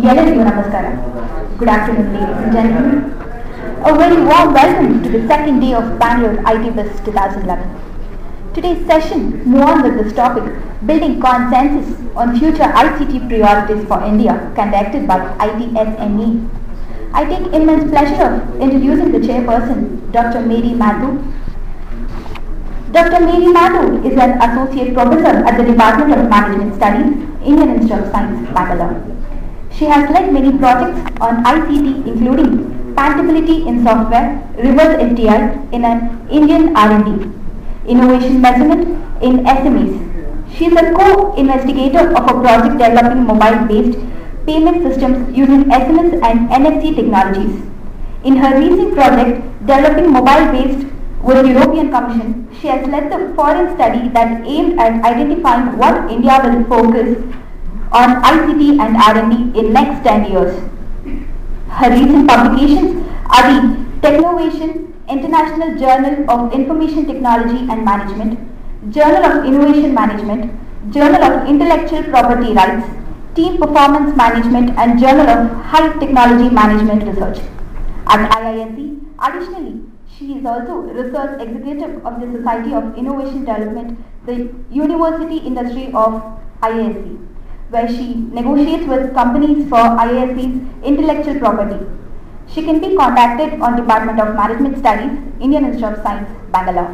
Yellow Namaskara. Good afternoon, ladies and gentlemen. A very warm welcome to the second day of Bangalore IT.Biz 2011. Today's session moves on with this topic, Building Consensus on Future ICT Priorities for India, conducted by ITSME. I take immense pleasure of introducing the chairperson, Dr. Mary Mathu. Dr. Mary Mathu is an associate professor at the Department of Management Studies, Indian Institute of Science, Bangalore. She has led many projects on ICT, including patentability in software, reverse FTI in an Indian R&D, innovation measurement in SMEs. She is a co-investigator of a project developing mobile-based payment systems using SMS and NFC technologies. In her recent project, developing mobile-based with European Commission, she has led the foreign study that aimed at identifying what India will focus on ICT and R&D in next 10 years. Her recent publications are the Technovation, International Journal of Information Technology and Management, Journal of Innovation Management, Journal of Intellectual Property Rights, Team Performance Management, and Journal of High Technology Management Research. At IISc, additionally, she is also Research Executive of the Society of Innovation Development, the University Industry of IISc, where she negotiates with companies for IISc's intellectual property. She can be contacted on Department of Management Studies, Indian Institute of Science, Bangalore.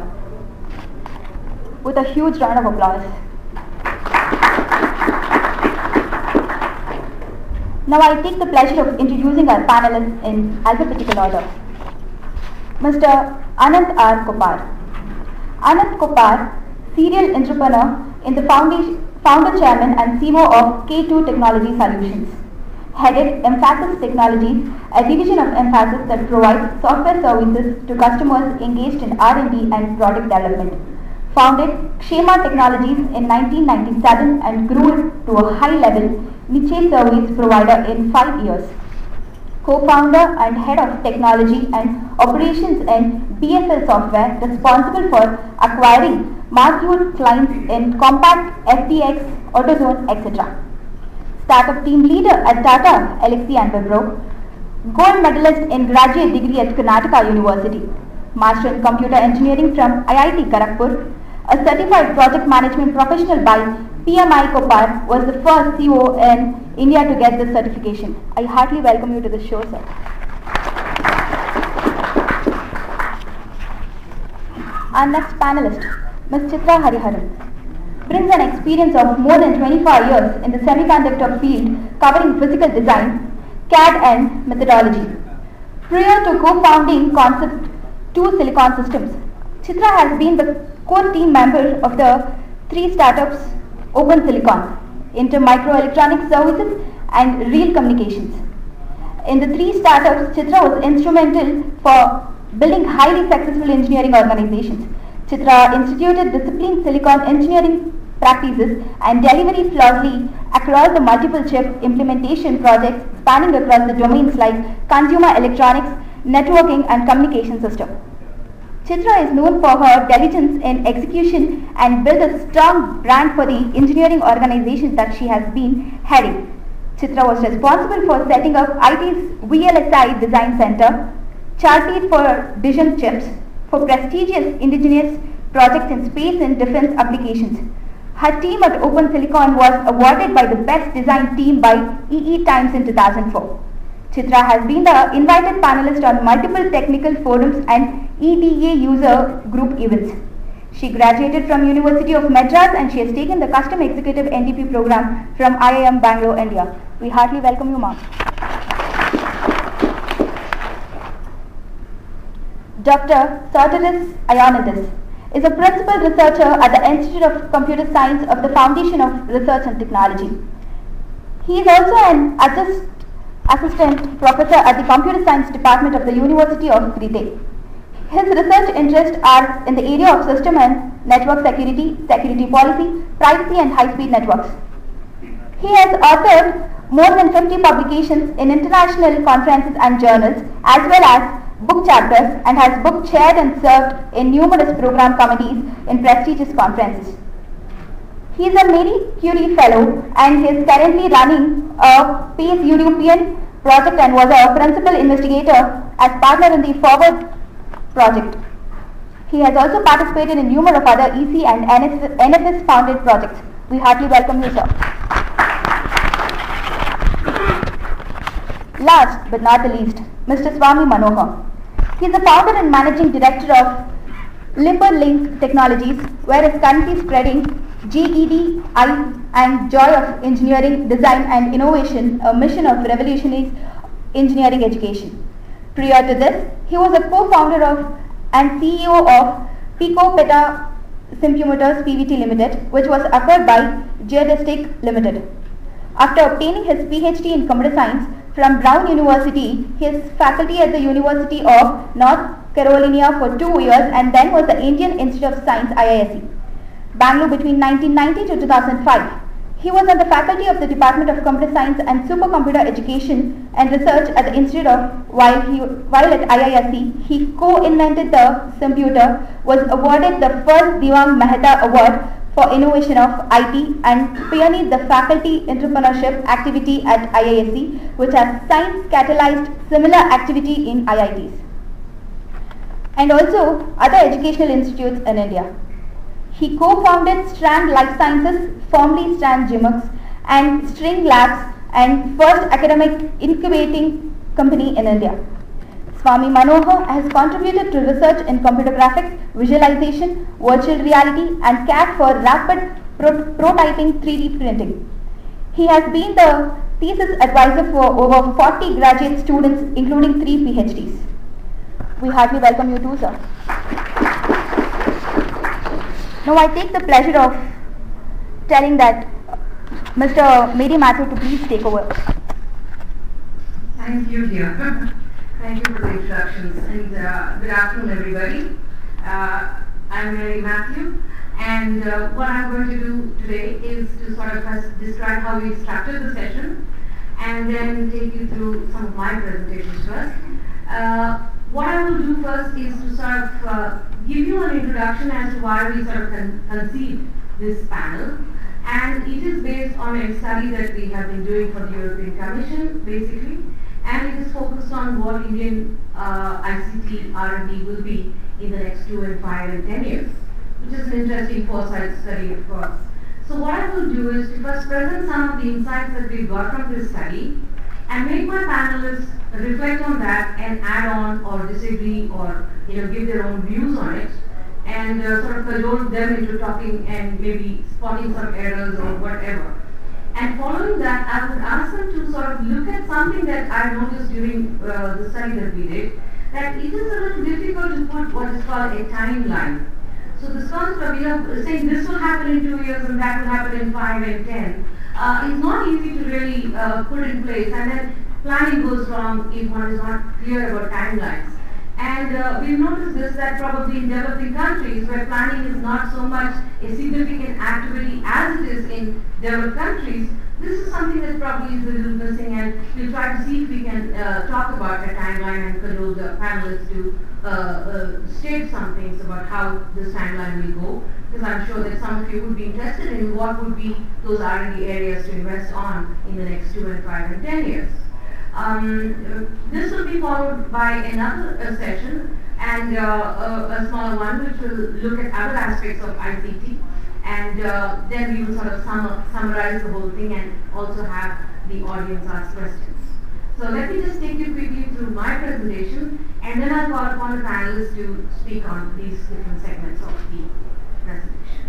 With a huge round of applause. Now I take the pleasure of introducing our panelists in alphabetical order. Mr. Anant R. Kopar. Anant Kopar, serial entrepreneur in the founder chairman and CEO of K2 Technology Solutions. Headed Emphasis Technologies, a division of Emphasis that provides software services to customers engaged in R&D and product development. Founded Kshema Technologies in 1997 and grew it to a high-level niche service provider in 5 years. Co-founder and head of technology and operations in BFL Software, responsible for acquiring marquee clients in Compact, FTX, AutoZone, etc. Startup team leader at Tata, Elxsi and Wipro. Gold medalist in graduate degree at Karnataka University. Master in computer engineering from IIT Kharagpur. A certified project management professional by PMI Kopar, was the first CEO in India to get this certification. I heartily welcome you to the show, sir. Our next panelist, Ms. Chitra Hariharan, brings an experience of more than 25 years in the semiconductor field, covering physical design, CAD and methodology. Prior to co-founding Concept 2 Silicon Systems, Chitra has been the core team member of the 3 startups Open Silicon, Inter Microelectronics Services and Real Communications. In the 3 startups, Chitra was instrumental for building highly successful engineering organizations. Chitra instituted disciplined silicon engineering practices and delivery flawlessly across the multiple chip implementation projects spanning across the domains like consumer electronics, networking and communication system. Chitra is known for her diligence in execution and built a strong brand for the engineering organization that she has been heading. Chitra was responsible for setting up IT's VLSI Design Center, charted for vision chips, for prestigious indigenous projects in space and defense applications. Her team at Open Silicon was awarded by the Best Design Team by EE Times in 2004. Chitra has been the invited panelist on multiple technical forums and EDA user group events. She graduated from University of Madras and she has taken the Custom Executive NDP program from IIM Bangalore, India. We heartily welcome you, ma'am. Dr. Sotiris Ioannidis is a principal researcher at the Institute of Computer Science of the Foundation of Research and Technology. He is also an assistant professor at the Computer Science Department of the University of Crete. His research interests are in the area of system and network security, security policy, privacy and high-speed networks. He has authored more than 50 publications in international conferences and journals as well as book chapters and has book chaired and served in numerous program committees in prestigious conferences. He is a Marie Curie Fellow and he is currently running a PACE European project and was a principal investigator as partner in the Forward project. He has also participated in numerous other EC and NFS founded projects. We heartily welcome you, sir. Last but not the least, Mr. Swami Manohar. He is the founder and managing director of Limberlink Technologies, where he is currently spreading GEDI and joy of engineering, design and innovation, a mission of revolutionary engineering education. Prior to this, he was a co-founder of and CEO of Pico Peta Symphomotors PVT Limited, which was acquired by Geodestic Limited. After obtaining his PhD in computer science from Brown University, he is faculty at the University of North Carolina for 2 years and then was the Indian Institute of Science IISc, Bangalore between 1990 to 2005. He was on the faculty of the Department of Computer Science and Supercomputer Education and Research at the Institute of while at IISc, he co-invented the computer, was awarded the first Devang Mehta Award for Innovation of IT and pioneered the faculty entrepreneurship activity at IISc, which has science catalyzed similar activity in IITs and also other educational institutes in India. He co-founded Strand Life Sciences, formerly Strand Gymux, and String Labs, and first academic incubating company in India. Swami Manohar has contributed to research in computer graphics, visualization, virtual reality, and CAD for rapid prototyping 3D printing. He has been the thesis advisor for over 40 graduate students, including 3 PhDs. We heartily welcome you too, sir. Now I take the pleasure of telling that Mr. Mary Matthew to please take over. Thank you, dear. Thank you for the introductions and good afternoon, everybody. I'm Mary Matthew, and what I'm going to do today is to sort of first describe how we structured the session and then take you through some of my presentations first. What I will do first is to sort of give you an introduction as to why we sort of conceived this panel, and it is based on a study that we have been doing for the European Commission basically, and it is focused on what Indian ICT R&D will be in the next 2 and 5 and 10 years, which is an interesting foresight study, of course. So what I will do is to first present some of the insights that we got from this study and make my panelists reflect on that and add on or disagree or give their own views on it, and sort of cajole them into talking and maybe spotting some errors or whatever. And following that, I would ask them to sort of look at something that I noticed during the study that we did, that it is a little difficult to put what is called a timeline. So this concept of saying this will happen in 2 years and that will happen in 5 and 10 is not easy to really put in place, and then planning goes wrong if one is not clear about timelines. And we've noticed this, that probably in developing countries where planning is not so much a significant activity as it is in developed countries, this is something that probably is a little missing, and we'll try to see if we can talk about a timeline and cajole the panelists to state some things about how this timeline will go, because I'm sure that some of you would be interested in what would be those R&D areas to invest on in the next 2 and 5 and 10 years. This will be followed by another session and a smaller one which will look at other aspects of ICT, and then we will sort of summarize the whole thing and also have the audience ask questions. So let me just take you quickly through my presentation, and then I'll call upon the panelists to speak on these different segments of the presentation.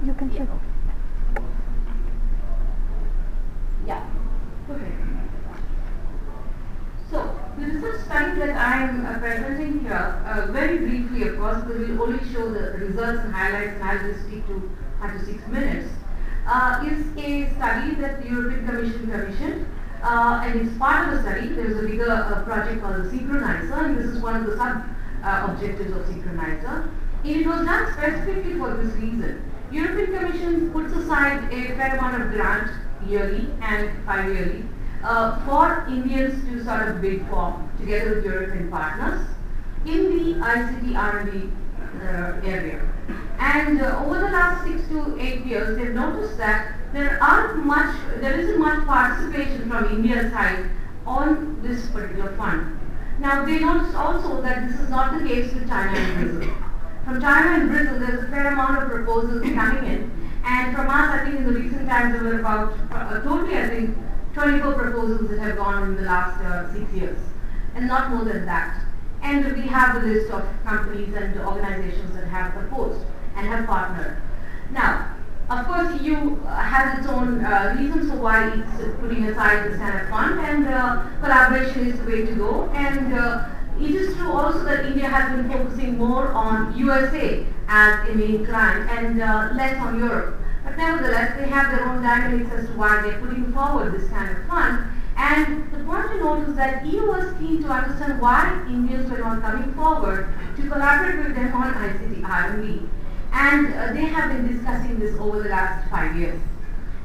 You can sit. Yeah. Okay. So the research study that I am presenting here, very briefly of course, because we will only show the results and highlights, and I'll just stick to 5 to 6 minutes, is a study that the European Commission commissioned, and it's part of the study. There is a bigger project called the Synchroniser, and this is one of the sub-objectives of Synchroniser. It was done specifically for this reason. European Commission puts aside a fair amount of grant yearly and 5-yearly for Indians to sort of bid for together with European partners in the ICT R&D area. And over the last 6 to 8 years, they've noticed that there isn't much participation from India's side on this particular fund. Now they noticed also that this is not the case with China and Brazil. From China and Brazil, there's a fair amount of proposals coming in, and from us, I think in the recent times there were about totally, I think, 24 proposals that have gone in the last 6 years, and not more than that. And we have the list of companies and organizations that have proposed and have partnered. Now, of course, EU has its own reasons for why it's putting aside this kind of fund, and collaboration is the way to go. And it is true also that India has been focusing more on USA as a main client and less on Europe. But nevertheless, they have their own dynamics as to why they're putting forward this kind of fund. And the point to note is that EU was keen to understand why Indians were not coming forward to collaborate with them on ICT R&D. And they have been discussing this over the last 5 years.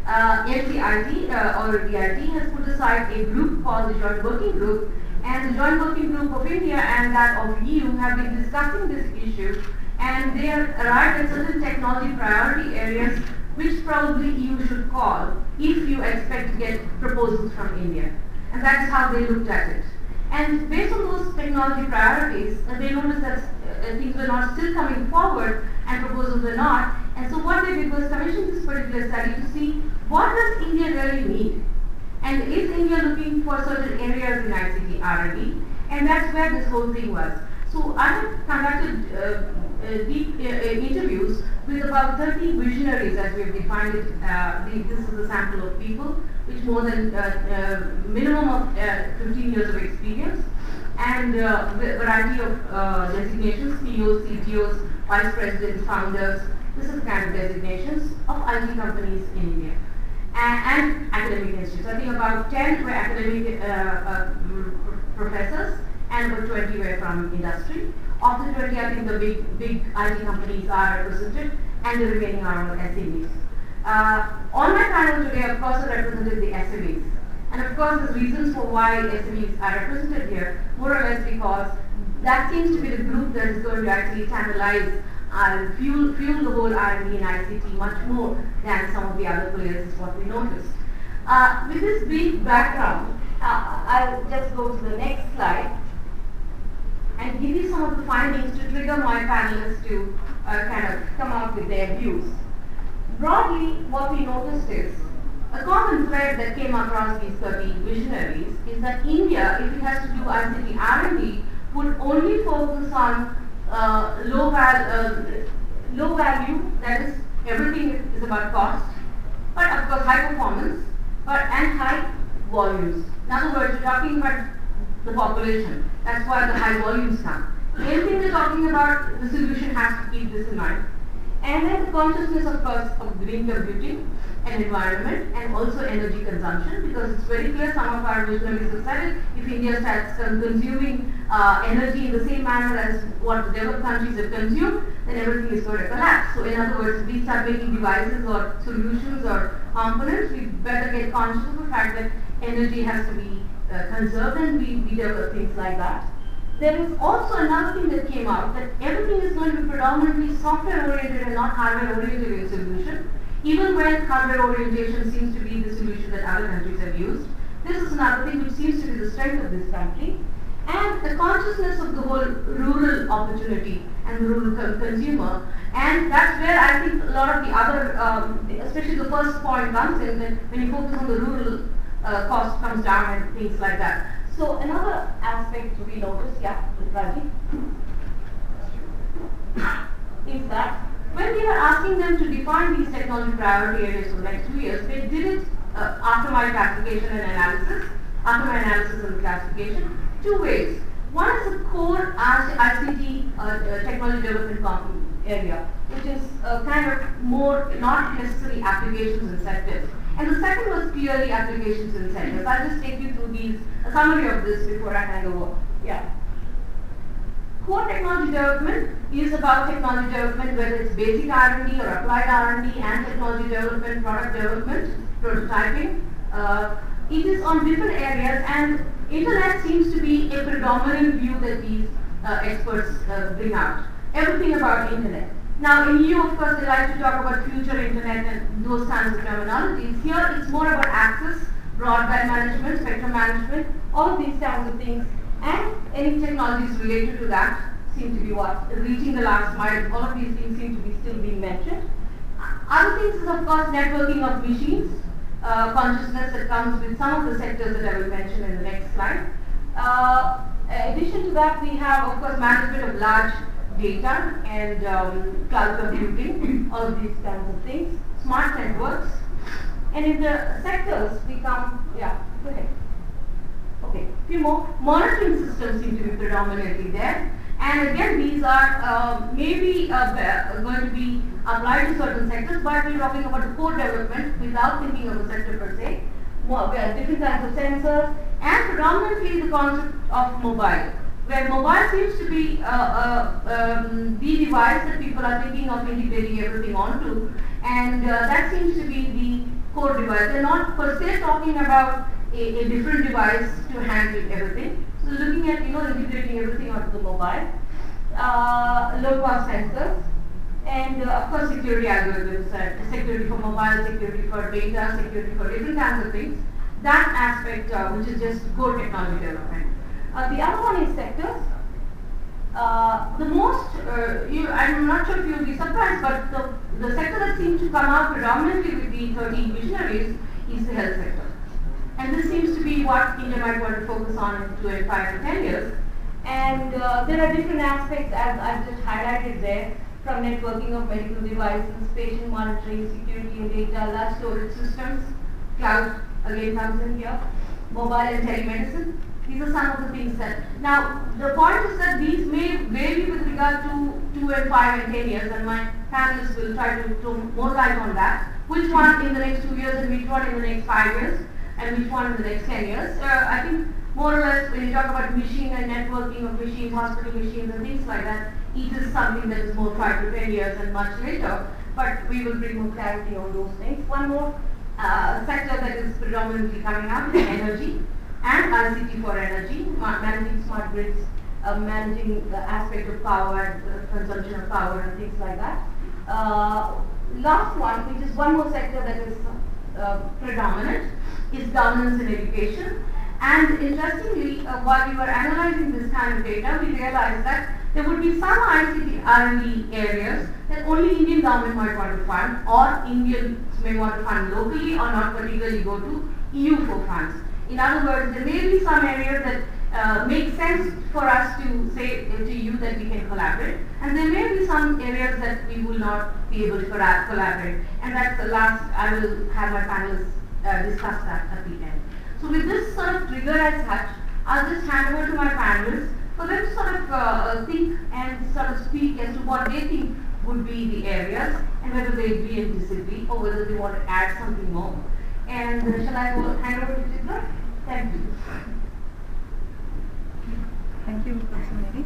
SYIT or DIT has put aside a group called the Joint Working Group, and the Joint Working Group of India and that of EU have been discussing this issue, and they have arrived at certain technology priority areas which probably EU should call if you expect to get proposals from India. And that is how they looked at it. And based on those technology priorities, they noticed that things were not still coming forward and proposals were not. And so what they did was commission this particular study to see what does India really need. And is India looking for certain areas in ICT R&D? And that's where this whole thing was. So I have conducted deep interviews with about 30 visionaries, as we have defined it. This is a sample of people with more than minimum of 15 years of experience, and a variety of designations, CEOs, CTOs, vice presidents, founders. This is the kind of designations of IT companies in India. And academic institutes. I think about 10 were academic professors and about 20 were from industry. Of the 20, I think the big IT companies are represented and the remaining are all SMEs. On my panel today, of course, I represented the SMEs. And of course, there's reasons for why SMEs are represented here, more or less because that seems to be the group that is going to actually channelize and fuel the whole R&D and ICT much more than some of the other players, is what we noticed. With this brief background, I'll just go to the next slide and give you some of the findings to trigger my panelists to kind of come up with their views. Broadly, what we noticed is a common thread that came across these 30 visionaries is that India, if it has to do ICT R&D, would only focus on low value, that is, everything is about cost, but of course high performance, and high volumes. In other words, we're talking about the population. That's why the high volumes come. Anything we're talking about, the solution has to keep this in mind. And then the consciousness, of course, of green computing and environment, and also energy consumption, because it's very clear some of our visionaries have said if India starts consuming energy in the same manner as what the developed countries have consumed, then everything is going to collapse. So in other words, if we start making devices or solutions or components, we better get conscious of the fact that energy has to be conserved, and we develop things like that. There is also another thing that came out, that everything is going to be predominantly software oriented and not hardware oriented in solution, even when hardware orientation seems to be the solution that other countries have used. This is another thing which seems to be the strength of this country. And the consciousness of the whole rural opportunity and the rural consumer. And that's where I think a lot of the other, especially the first point comes in, when you focus on the rural cost comes down and things like that. So another aspect we noticed, Raji, is that when we were asking them to define these technology priority areas for the next 2 years, they did it after my classification and analysis, after my analysis and classification, 2 ways. One is the core ICT technology development area, which is kind of more not necessarily applications and sectors. And the second was purely applications and sectors. I'll just take you through a summary of this before I hand over. Core technology development is about technology development, whether it's basic R&D or applied R&D and technology development, product development, prototyping. It is on different areas, and internet seems to be a predominant view that these experts bring out. Everything about internet. Now in EU, of course, they like to talk about future internet and those kinds of terminologies. Here it's more about access, broadband management, spectrum management, all of these kinds of things, and any technologies related to that seem to be what? Reaching the last mile, all of these things seem to be still being mentioned. Other things is, of course, networking of machines, consciousness that comes with some of the sectors that I will mention in the next slide. In addition to that, we have, of course, management of large data and cloud computing, all of these kinds of things, smart networks. And in the sectors, we come, yeah, go ahead. Okay, few more. Monitoring systems seem to be predominantly there. And again, these are maybe going to be applied to certain sectors, but we're talking about the core development without thinking of a sector per se. Different kinds of sensors, and predominantly the concept of mobile, where mobile seems to be the device that people are thinking of integrating everything onto, and that seems to be the core device. They're not per se talking about a different device to handle everything. So looking at integrating everything onto the mobile, low cost sensors, and of course security algorithms, security for mobile, security for data, security for different kinds of things. That aspect which is just core technology development. The other one is sectors. The most, I'm not sure if you'll be surprised, but the sector that seems to come out predominantly with the 13 visionaries is the health sector. And this seems to be what India might want to focus on in 2 and 5 to 10 years. And there are different aspects, as I've just highlighted there, from networking of medical devices, patient monitoring, security and data, large storage systems, cloud again comes in here, mobile and telemedicine. These are some of the things that, now the point is that these may vary with regard to 2 and 5 and 10 years, and my panelists will try to throw more light on that. Which one in the next 2 years and which one in the next 5 years and which one in the next 10 years. I think more or less when you talk about machine and networking of machines, hospital machines and things like that, it is something that is more 5 to 10 years and much later, but we will bring more clarity on those things. One more sector that is predominantly coming out is energy and ICT for energy, managing smart grids, managing the aspect of power, consumption of power and things like that. Last one, which is one more sector that is predominant, is governance and education. And interestingly, while we were analyzing this kind of data, we realized that there would be some ICT R&D areas that only Indian government might want to fund, or Indians may want to fund locally, or not particularly go to EU for funds. In other words, there may be some areas that make sense for us to say to you that we can collaborate, and there may be some areas that we will not be able to collaborate. And that's the last, I will have my panelists discuss that at the end. So with this sort of trigger as such, I'll just hand over to my panelists for them to sort of think and sort of speak as to what they think would be the areas and whether they agree and disagree or whether they want to add something more. And shall I hand over to Chitra? Thank you. Thank you, Professor Mary.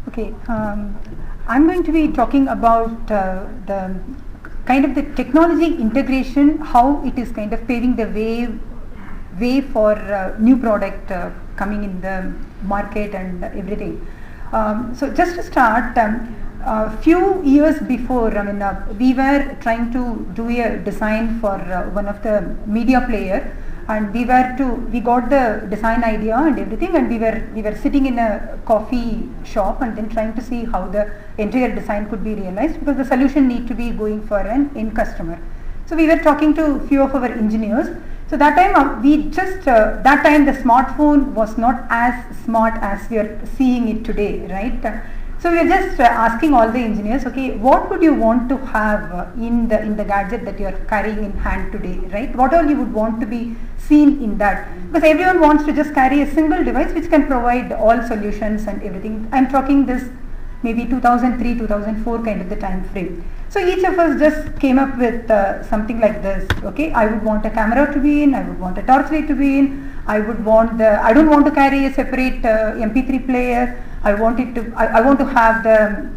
Okay, I'm going to be talking about the kind of the technology integration, how it is kind of paving the way for new product coming in the market and everything. So just to start, a few years before, we were trying to do a design for one of the media player, and we got the design idea and everything, and we were sitting in a coffee shop and then trying to see how the entire design could be realized, because the solution need to be going for an end customer. So we were talking to a few of our engineers. So that time that time the smartphone was not as smart as we are seeing it today, right? So we are just asking all the engineers, okay, what would you want to have in the gadget that you are carrying in hand today, right? What all you would want to be seen in that? Because everyone wants to just carry a single device which can provide all solutions and everything. I'm talking this maybe 2003, 2004 kind of the time frame. So each of us just came up with something like this, okay, I would want a camera to be in, I would want a torch light to be in, I don't want to carry a separate MP3 player. I want to have the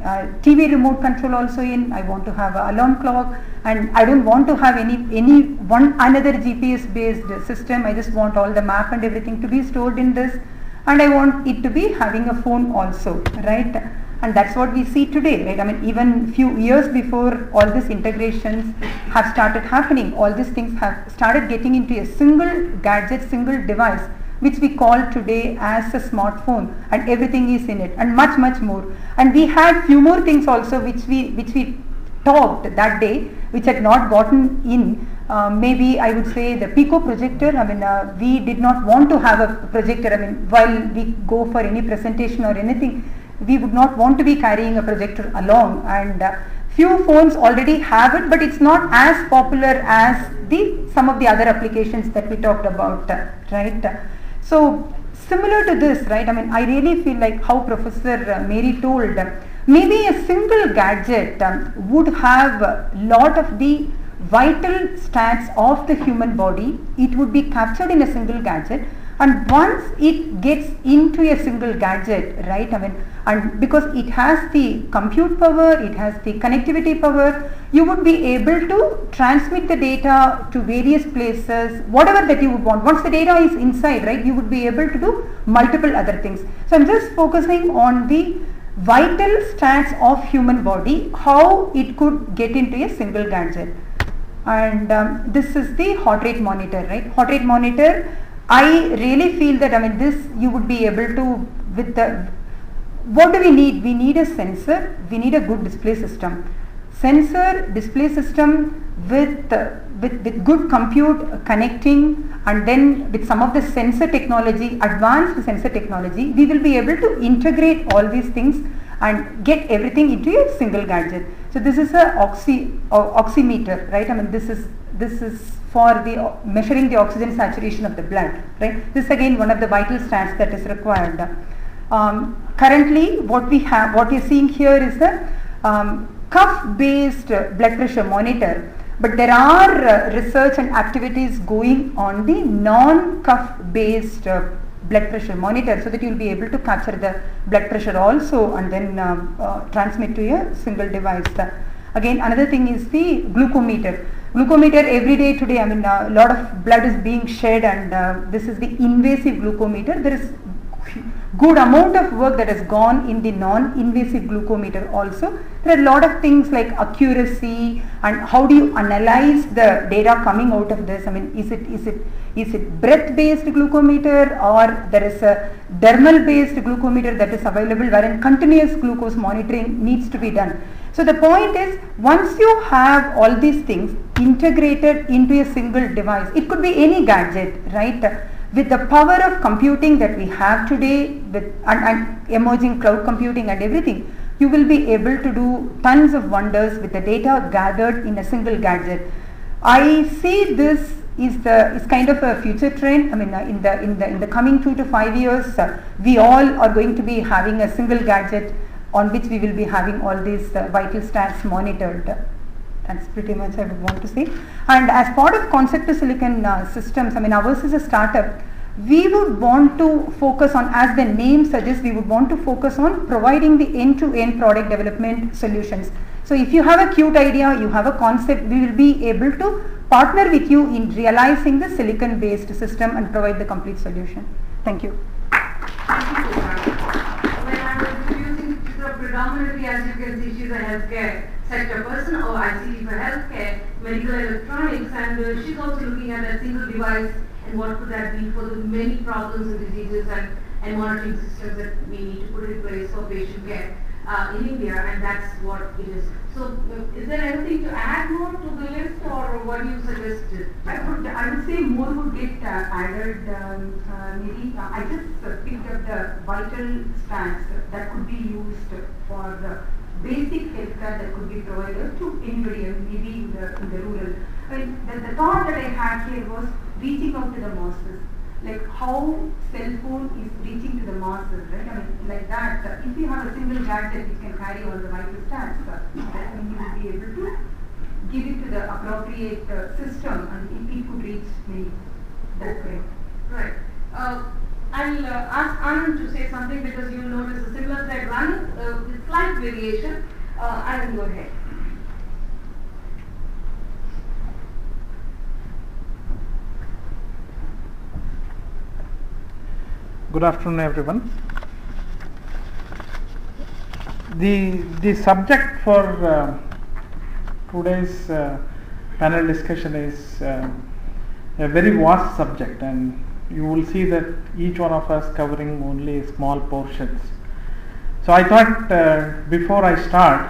TV remote control also in. I want to have an alarm clock, and I don't want to have any one another GPS based system. I just want all the map and everything to be stored in this, and I want it to be having a phone also, right? And that's what we see today, right? I mean, even few years before all these integrations have started happening, all these things have started getting into a single gadget, single device, which we call today as a smartphone, and everything is in it, and much more. And we had few more things also which we talked that day, which had not gotten in. Maybe I would say the Pico projector. I mean, we did not want to have a projector. I mean, while we go for any presentation or anything, we would not want to be carrying a projector along, and few phones already have it, but it's not as popular as some of the other applications that we talked about, right? So similar to this, right? I mean, I really feel like how Professor Mary told, maybe a single gadget would have a lot of the vital stats of the human body. It would be captured in a single gadget, and once it gets into a single gadget, right? I mean, and because it has the compute power, it has the connectivity power, you would be able to transmit the data to various places, whatever that you would want. Once the data is inside, right, you would be able to do multiple other things. So I'm just focusing on the vital stats of human body, how it could get into a single gadget. And this is the heart rate monitor, right? Heart rate monitor, I really feel that, I mean, this you would be able to, with the, what do we need? We need a sensor, we need a good display system. Sensor, display system with good compute connecting, and then with some of the sensor technology, advanced sensor technology, we will be able to integrate all these things and get everything into a single gadget. So this is a oximeter, right? I mean, this is for the measuring the oxygen saturation of the blood, right? This is again one of the vital stats that is required. Currently, what you're seeing here is the cuff-based blood pressure monitor, but there are research and activities going on the non-cuff-based blood pressure monitor, so that you will be able to capture the blood pressure also and then transmit to a single device. Again, another thing is the glucometer. Glucometer every day today, I mean, a lot of blood is being shed, and this is the invasive glucometer. There is good amount of work that has gone in the non-invasive glucometer also. There are a lot of things like accuracy and how do you analyze the data coming out of this. I mean, is it breath-based glucometer, or there is a dermal-based glucometer that is available wherein continuous glucose monitoring needs to be done. So the point is, once you have all these things integrated into a single device, it could be any gadget, right? With the power of computing that we have today, with and emerging cloud computing and everything, you will be able to do tons of wonders with the data gathered in a single gadget. I see this is kind of a future trend. I mean, in the coming 2 to 5 years, we all are going to be having a single gadget on which we will be having all these vital stats monitored. That's pretty much I would want to say. And as part of Concept to Silicon Systems, I mean, ours is a startup. We would want to focus on, as the name suggests, we would want to focus on providing the end-to-end product development solutions. So if you have a cute idea, you have a concept, we will be able to partner with you in realizing the silicon-based system and provide the complete solution. Thank you. Thank you, when I was introducing Chitra, predominantly, as you can see, she's a healthcare sector person, or ICT for healthcare, medical electronics, and she's also looking at a single device and what could that be for the many problems and diseases and monitoring systems that we need to put in place for patient care in India, and that's what it is. So, is there anything to add more to the list, or what do you suggest? I would say more would get added. Maybe I just picked up the vital stats that could be used for basic healthcare that could be provided to anybody, maybe in the rural. I mean, the thought that I had here was reaching out to the masses, like how cell phone is reaching to the masses, right? I mean, like that. If you have a single gadget which can carry all the vital stats, then you will be able to give it to the appropriate system, and it could reach many. That's correct. Right. I'll ask Anand to say something because you'll notice a similar thread running with slight variation. Anand, go ahead. Good afternoon, everyone. The subject for today's panel discussion is a very vast subject, and you will see that each one of us covering only small portions. So I thought before I start,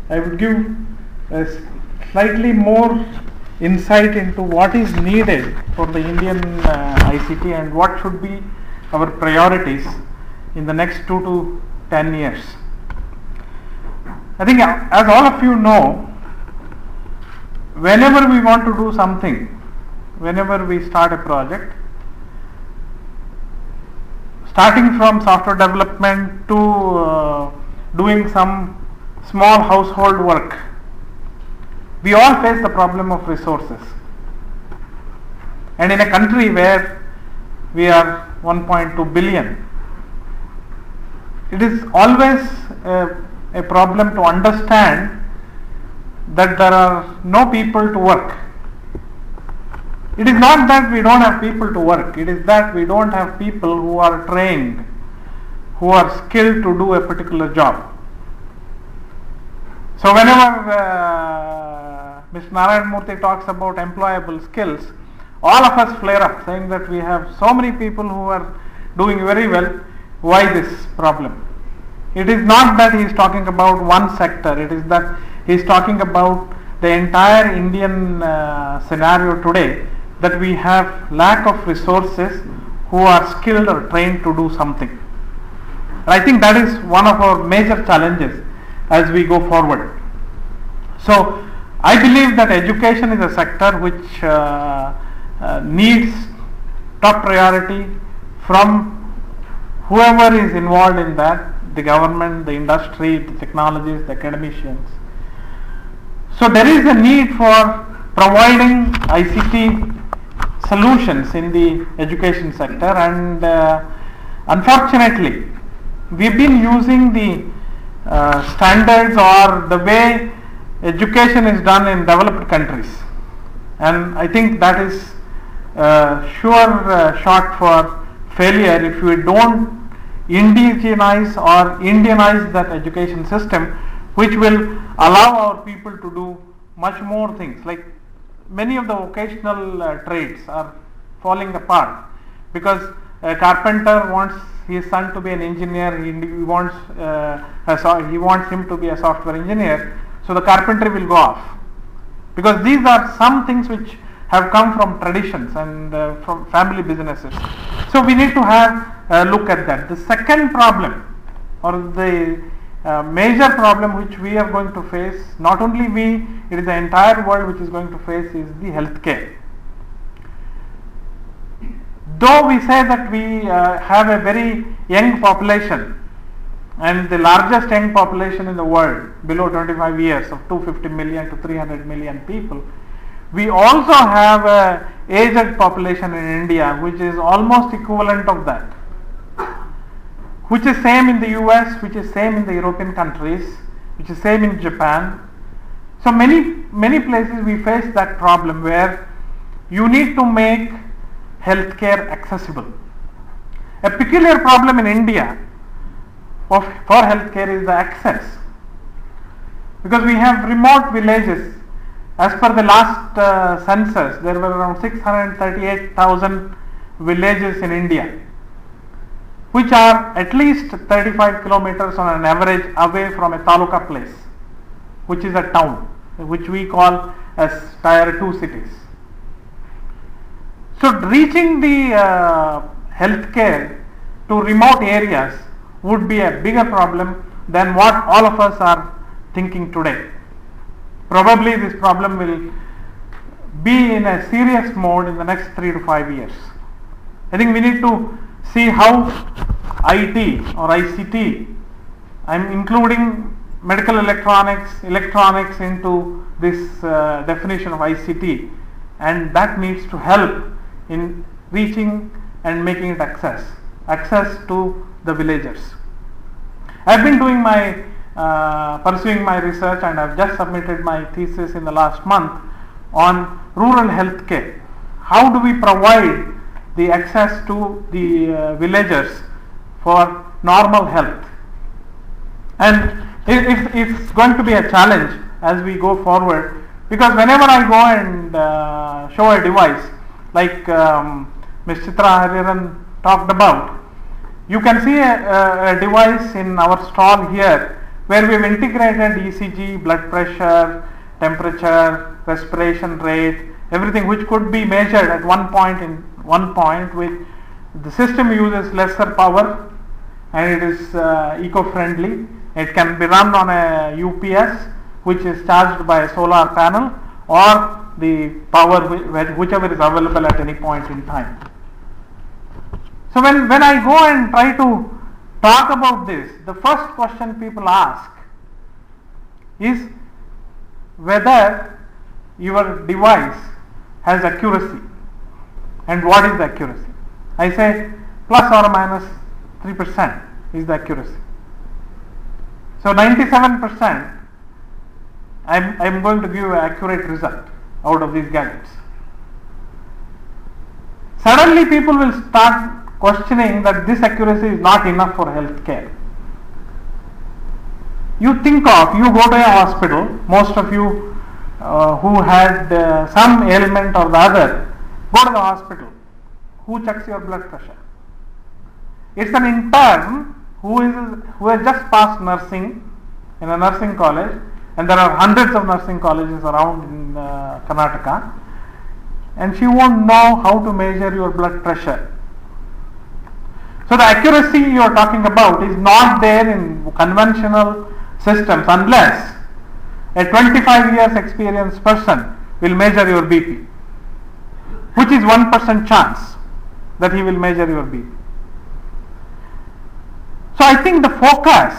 I would give a slightly more insight into what is needed for the Indian ICT and what should be our priorities in the next 2 to 10 years. I think, as all of you know, whenever we want to do something, whenever we start a project, starting from software development to doing some small household work, we all face the problem of resources. And in a country where we are 1.2 billion, it is always a problem to understand that there are no people to work. It is not that we don't have people to work, it is that we don't have people who are trained, who are skilled to do a particular job. So whenever Mr. Narayan Murthy talks about employable skills, all of us flare up saying that we have so many people who are doing very well. Why this problem? It is not that he is talking about one sector, it is that he is talking about the entire Indian scenario today, that we have lack of resources who are skilled or trained to do something. And I think that is one of our major challenges as we go forward. So I believe that education is a sector which needs top priority from whoever is involved in that, the government, the industry, the technologists, the academicians. So there is a need for providing ICT solutions in the education sector, and unfortunately we've been using the standards or the way education is done in developed countries, and I think that is sure shot for failure if we don't indigenize or Indianize that education system, which will allow our people to do much more things. Like many of the vocational trades are falling apart because a carpenter wants his son to be an engineer, he wants him to be a software engineer, so the carpentry will go off, because these are some things which have come from traditions and from family businesses. So we need to have a look at that. The second problem, or the major problem which we are going to face, not only we, it is the entire world which is going to face, is the healthcare. Though we say that we have a very young population, and the largest young population in the world below 25 years of 250 million to 300 million people, we also have a aged population in India which is almost equivalent of that, which is same in the US, which is same in the European countries, which is same in Japan. So many places we face that problem where you need to make healthcare accessible. A peculiar problem in India for healthcare is the access, because we have remote villages. As per the last census, there were around 638,000 villages in India, which are at least 35 kilometers on an average away from a taluka place, which is a town, which we call as tier 2 cities. So reaching the healthcare to remote areas would be a bigger problem than what all of us are thinking today. Probably this problem will be in a serious mode in the next 3 to 5 years. I think we need to see how IT or ICT, I am including medical electronics into this definition of ICT, and that needs to help in reaching and making it access to the villagers. I've been doing my pursuing my research, and I've just submitted my thesis in the last month on rural health care. How do we provide the access to the villagers for normal health? And it's going to be a challenge as we go forward, because whenever I go and show a device like Ms. Chitra Hariharan talked about, you can see a device in our stall here where we have integrated ECG, blood pressure, temperature, respiration rate, everything which could be measured at one point with the system uses lesser power and it is eco-friendly. It can be run on a UPS which is charged by a solar panel, or the power whichever is available at any point in time. So when I go and try to talk about this, the first question people ask is whether your device has accuracy, and what is the accuracy. I say plus or minus 3% is the accuracy. So 97% I'm going to give an accurate result out of these gadgets. Suddenly people will start questioning that this accuracy is not enough for health care. You go to a hospital, most of you who had some ailment or the other, go to the hospital. Who checks your blood pressure? It's an intern who has just passed nursing in a nursing college, and there are hundreds of nursing colleges around in Karnataka, and she won't know how to measure your blood pressure. So the accuracy you are talking about is not there in conventional systems unless a 25 years experienced person will measure your BP, which is 1% chance that he will measure your BP. So I think the focus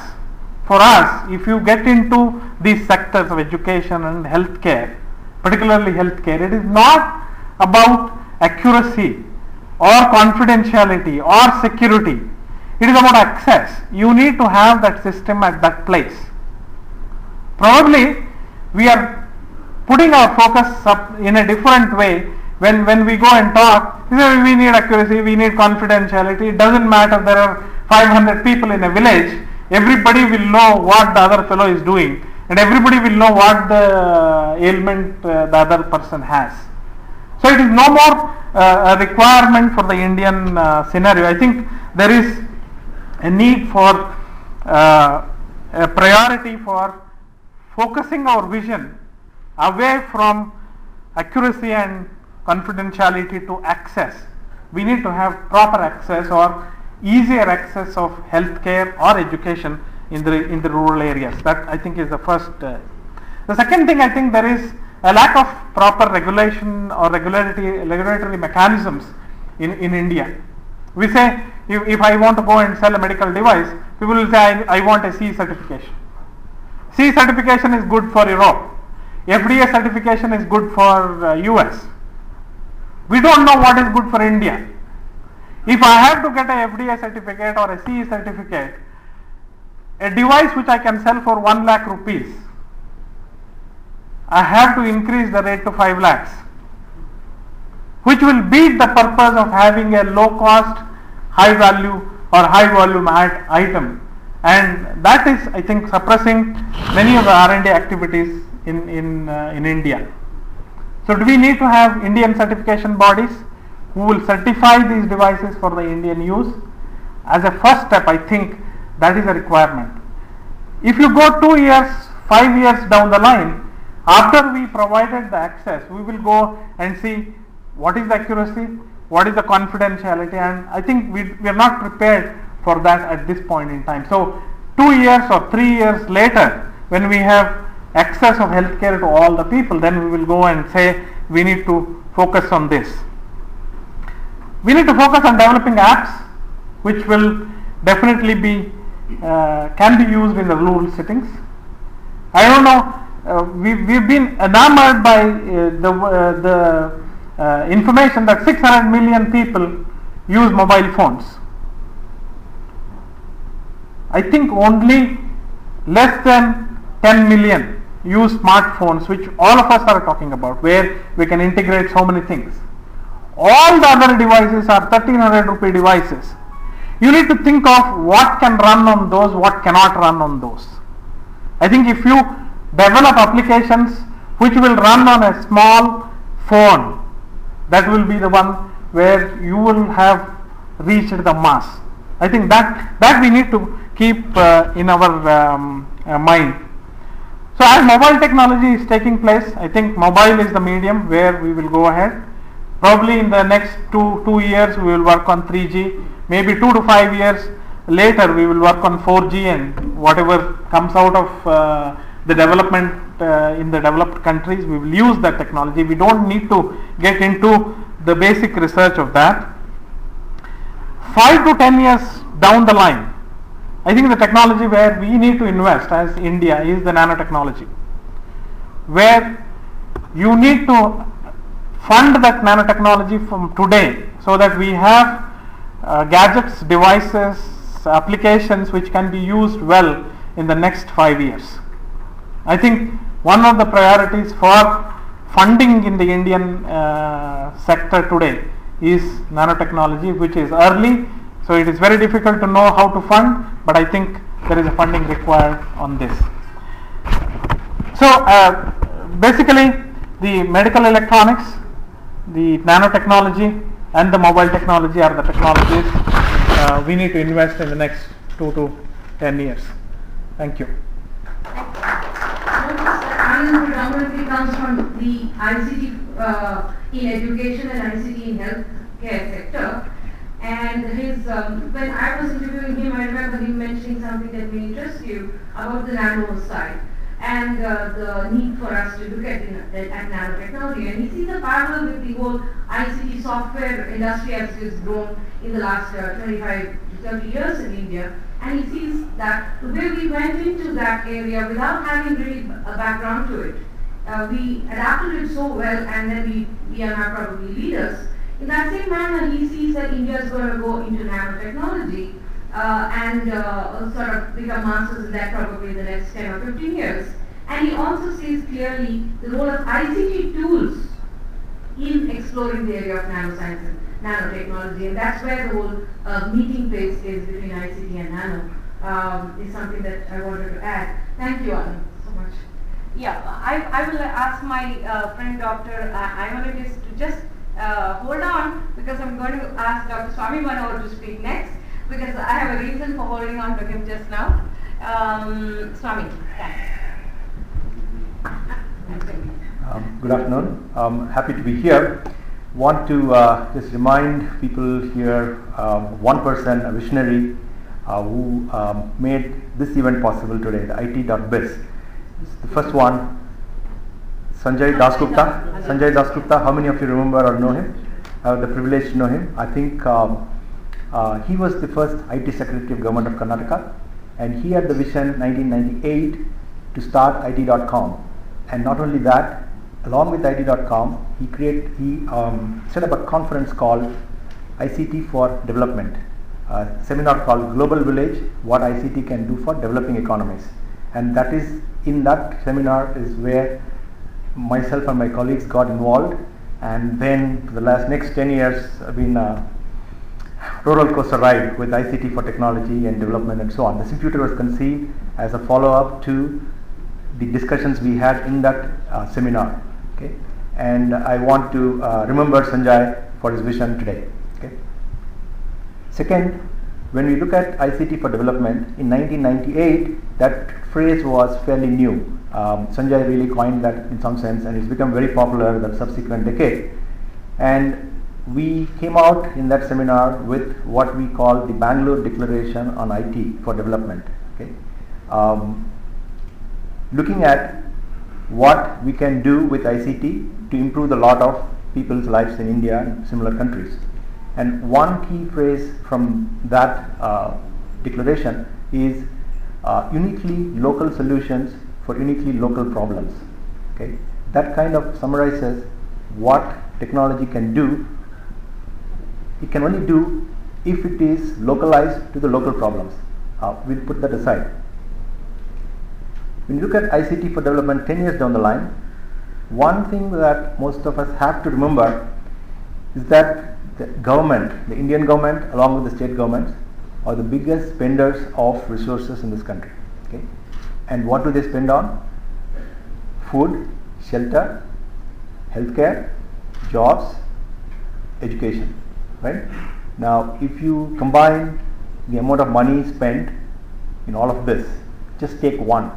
for us, if you get into these sectors of education and healthcare, particularly healthcare, it is not about accuracy or confidentiality or security. It is about access. You need to have that system at that place. Probably we are putting our focus up in a different way when we go and talk. We need accuracy, we need confidentiality. It doesn't matter, there are 500 people in a village, everybody will know what the other fellow is doing, and everybody will know what the ailment the other person has. So it is no more a requirement for the Indian scenario. I think there is a need for a priority for focusing our vision away from accuracy and confidentiality to access. We need to have proper access or easier access of healthcare or education in the rural areas. That I think is the first. The second thing, I think there is a lack of proper regulation or regulatory mechanisms in India. We say if I want to go and sell a medical device, people will say I want a CE certification. CE certification is good for Europe. FDA certification is good for US. We don't know what is good for India. If I have to get a FDA certificate or a CE certificate, a device which I can sell for 1 lakh rupees, I have to increase the rate to 5 lakhs, which will beat the purpose of having a low cost, high value or high volume item, and that is, I think, suppressing many of the R&D activities in India. So do we need to have Indian certification bodies who will certify these devices for the Indian use? As a first step, I think that is a requirement. If you go 2 years, 5 years down the line, after we provided the access, we will go and see what is the accuracy, what is the confidentiality, and I think we are not prepared for that at this point in time. So 2 years or 3 years later, when we have access of healthcare to all the people, then we will go and say we need to focus on this. We need to focus on developing apps which will definitely be can be used in the rural settings. I don't know, we've been enamored by the information that 600 million people use mobile phones. I think only less than 10 million use smartphones, which all of us are talking about, where we can integrate so many things. All the other devices are 1300 rupee devices. You need to think of what can run on those, what cannot run on those. I think if you develop applications which will run on a small phone, that will be the one where you will have reached the mass. I think that we need to keep in our mind. So as mobile technology is taking place, I think mobile is the medium where we will go ahead. Probably in the next two years we will work on 3G. Maybe 2 to 5 years later we will work on 4G, and whatever comes out of the development in the developed countries, we will use that technology. We don't need to get into the basic research of that. 5 to 10 years down the line, I think the technology where we need to invest as India is the nanotechnology, where you need to fund that nanotechnology from today so that we have gadgets, devices, applications which can be used well in the next 5 years. I think one of the priorities for funding in the Indian sector today is nanotechnology, which is early, so it is very difficult to know how to fund, but I think there is a funding required on this. So basically the medical electronics, the nanotechnology and the mobile technology are the technologies we need to invest in the next 2 to 10 years. Thank you. Anand predominantly comes from the ICT in education and ICT in healthcare sector. And his, when I was interviewing him, I remember him mentioning something that may interest you about the nano side and the need for us to look at nanotechnology. And he sees a parallel with the whole ICT software industry as it has grown in the last 25 to 30 years in India. And he sees that the way we went into that area without having really a background to it, we adapted it so well, and then we are now probably leaders. In that same manner, he sees that India is going to go into nanotechnology and sort of become masters in that probably in the next 10 or 15 years. And he also sees clearly the role of ICT tools in exploring the area of nanoscience and nanotechnology, and that's where the whole meeting place is between ICT and nano, is something that I wanted to add. Thank you, Anand, so much. Yeah, I will ask my friend Dr. Ioannidis to just hold on, because I'm going to ask Dr. Swami Manohar to speak next, because I have a reason for holding on to him just now. Swami, thanks. Good afternoon. Happy to be here. Want to just remind people here, one person, a visionary, who made this event possible today, the IT.Biz. The first one, Sanjay Dasgupta. Sanjay Dasgupta, how many of you remember or know him? I have the privilege to know him. I think he was the first IT Secretary of Government of Karnataka, and he had the vision 1998 to start IT.com. And not only that, along with IT.com, he set up a conference called ICT for Development, a seminar called Global Village, what ICT can do for developing economies. And that is, in that seminar is where myself and my colleagues got involved, and then for the next 10 years have been a roller coaster ride with ICT for technology and development and so on. The SYNCHRONISER was conceived as a follow-up to the discussions we had in that seminar. Okay, and I want to remember Sanjay for his vision today. Okay. Second, when we look at ICT for development in 1998, that phrase was fairly new. Sanjay really coined that in some sense, and it's become very popular in the subsequent decade. And we came out in that seminar with what we call the Bangalore Declaration on IT for Development. Okay. Looking at what we can do with ICT to improve the lot of people's lives in India and similar countries. And one key phrase from that declaration is uniquely local solutions for uniquely local problems. Okay, that kind of summarizes what technology can do it can only do if it is localized to the local problems. We'll put that aside. When you look at ICT for development 10 years down the line, one thing that most of us have to remember is that the government, the Indian government along with the state governments, are the biggest spenders of resources in this country. Okay? And what do they spend on? Food, shelter, healthcare, jobs, education. Right? Now, if you combine the amount of money spent in all of this, just take one.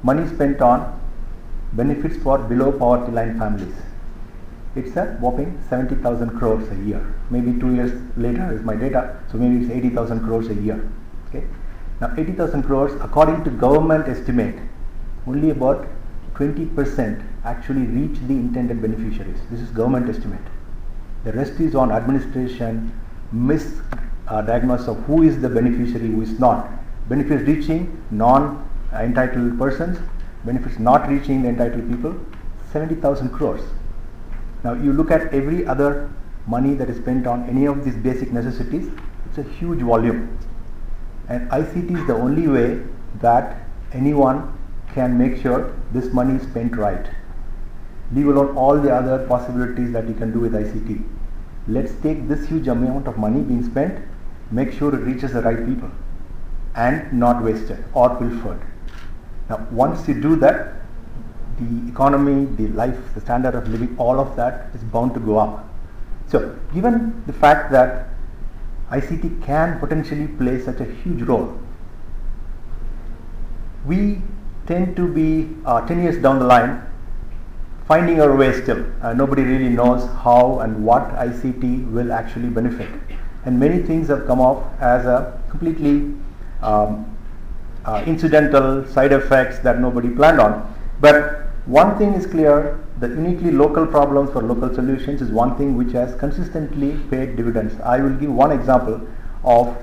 Money spent on benefits for below poverty line families. It's a whopping 70,000 crores a year. Maybe 2 years later is my data, so maybe it's 80,000 crores a year. Okay? Now 80,000 crores, according to government estimate, only about 20% actually reach the intended beneficiaries. This is government estimate. The rest is on administration, misdiagnosis of who is the beneficiary, who is not. Benefits reaching non-entitled persons, benefits not reaching the entitled people, 70,000 crores. Now you look at every other money that is spent on any of these basic necessities, it's a huge volume. And ICT is the only way that anyone can make sure this money is spent right. Leave alone all the other possibilities that you can do with ICT. Let's take this huge amount of money being spent, make sure it reaches the right people and not wasted or pilfered. Now once you do that, the economy, the life, the standard of living, all of that is bound to go up. So given the fact that ICT can potentially play such a huge role, we tend to be 10 years down the line finding our way still. Nobody really knows how and what ICT will actually benefit. And many things have come off as a completely incidental side effects that nobody planned on. But one thing is clear, the uniquely local problems for local solutions is one thing which has consistently paid dividends. I will give one example of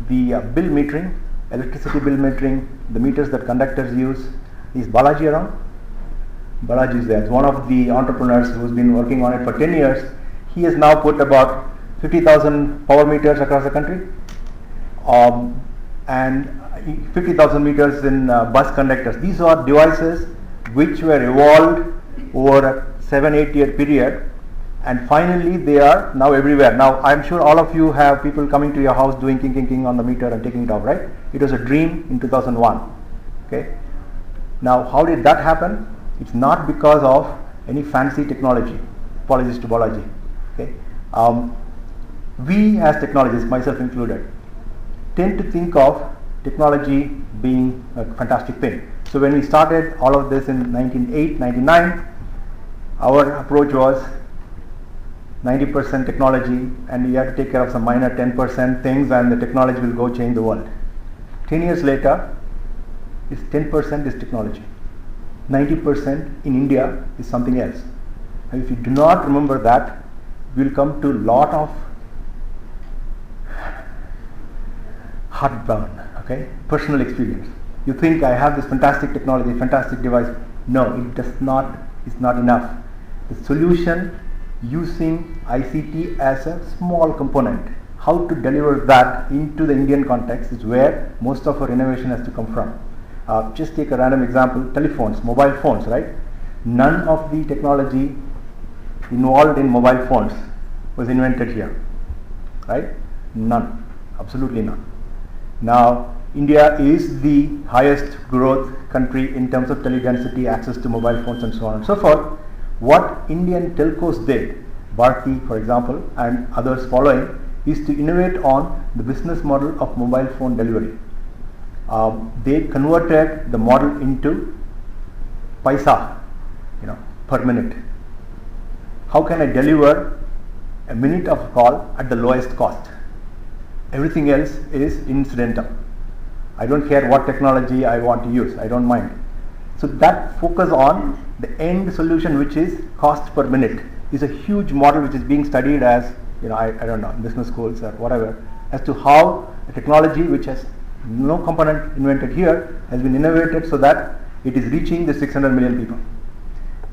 the bill metering, electricity bill metering, the meters that conductors use. Is Balaji around? Balaji is there. It's one of the entrepreneurs who's been working on it for 10 years. He has now put about 50,000 power meters across the country and 50,000 meters in bus conductors. These are devices which were evolved over a 7-8 year period, and finally they are now everywhere. Now I am sure all of you have people coming to your house doing king on the meter and taking it off, right? It was a dream in 2001. Okay. Now how did that happen? It's not because of any fancy technology. Apologies to Balaji. Okay. We as technologists, myself included, tend to think of technology being a fantastic thing. So when we started all of this in 1999, our approach was 90% technology, and we had to take care of some minor 10% things, and the technology will go change the world. 10 years later, it's 10% is technology. 90% in India is something else. And if you do not remember that, we will come to a lot of heartburn, okay? Personal experience. You think I have this fantastic technology, fantastic device. No, it does not, it's not enough. The solution using ICT as a small component, how to deliver that into the Indian context is where most of our innovation has to come from. Just take a random example, telephones, mobile phones, right? None of the technology involved in mobile phones was invented here, right? None, absolutely none. Now, India is the highest growth country in terms of teledensity, access to mobile phones and so on and so forth. What Indian telcos did, Bharti for example and others following, is to innovate on the business model of mobile phone delivery. They converted the model into paisa, per minute. How can I deliver a minute of call at the lowest cost? Everything else is incidental. I don't care what technology I want to use, I don't mind. So that focus on the end solution, which is cost per minute, is a huge model which is being studied as, I don't know, in business schools or whatever, as to how a technology which has no component invented here has been innovated so that it is reaching the 600 million people.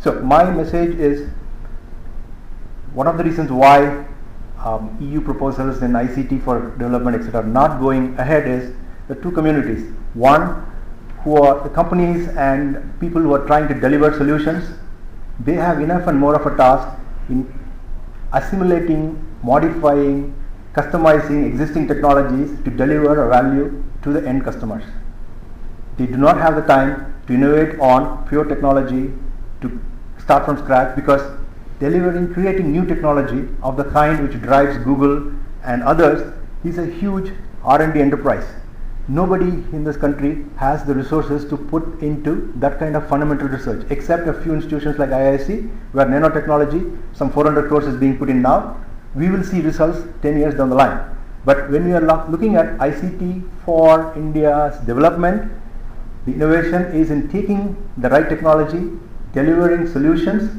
So my message is, one of the reasons why EU proposals in ICT for development, etc., not going ahead is the two communities. One, who are the companies and people who are trying to deliver solutions. They have enough and more of a task in assimilating, modifying, customizing existing technologies to deliver a value to the end customers. They do not have the time to innovate on pure technology, to start from scratch, because creating new technology of the kind which drives Google and others is a huge R&D enterprise. Nobody in this country has the resources to put into that kind of fundamental research, except a few institutions like IISc, where nanotechnology, some 400 crores is being put in now. We will see results 10 years down the line. But when we are looking at ICT for India's development, the innovation is in taking the right technology, delivering solutions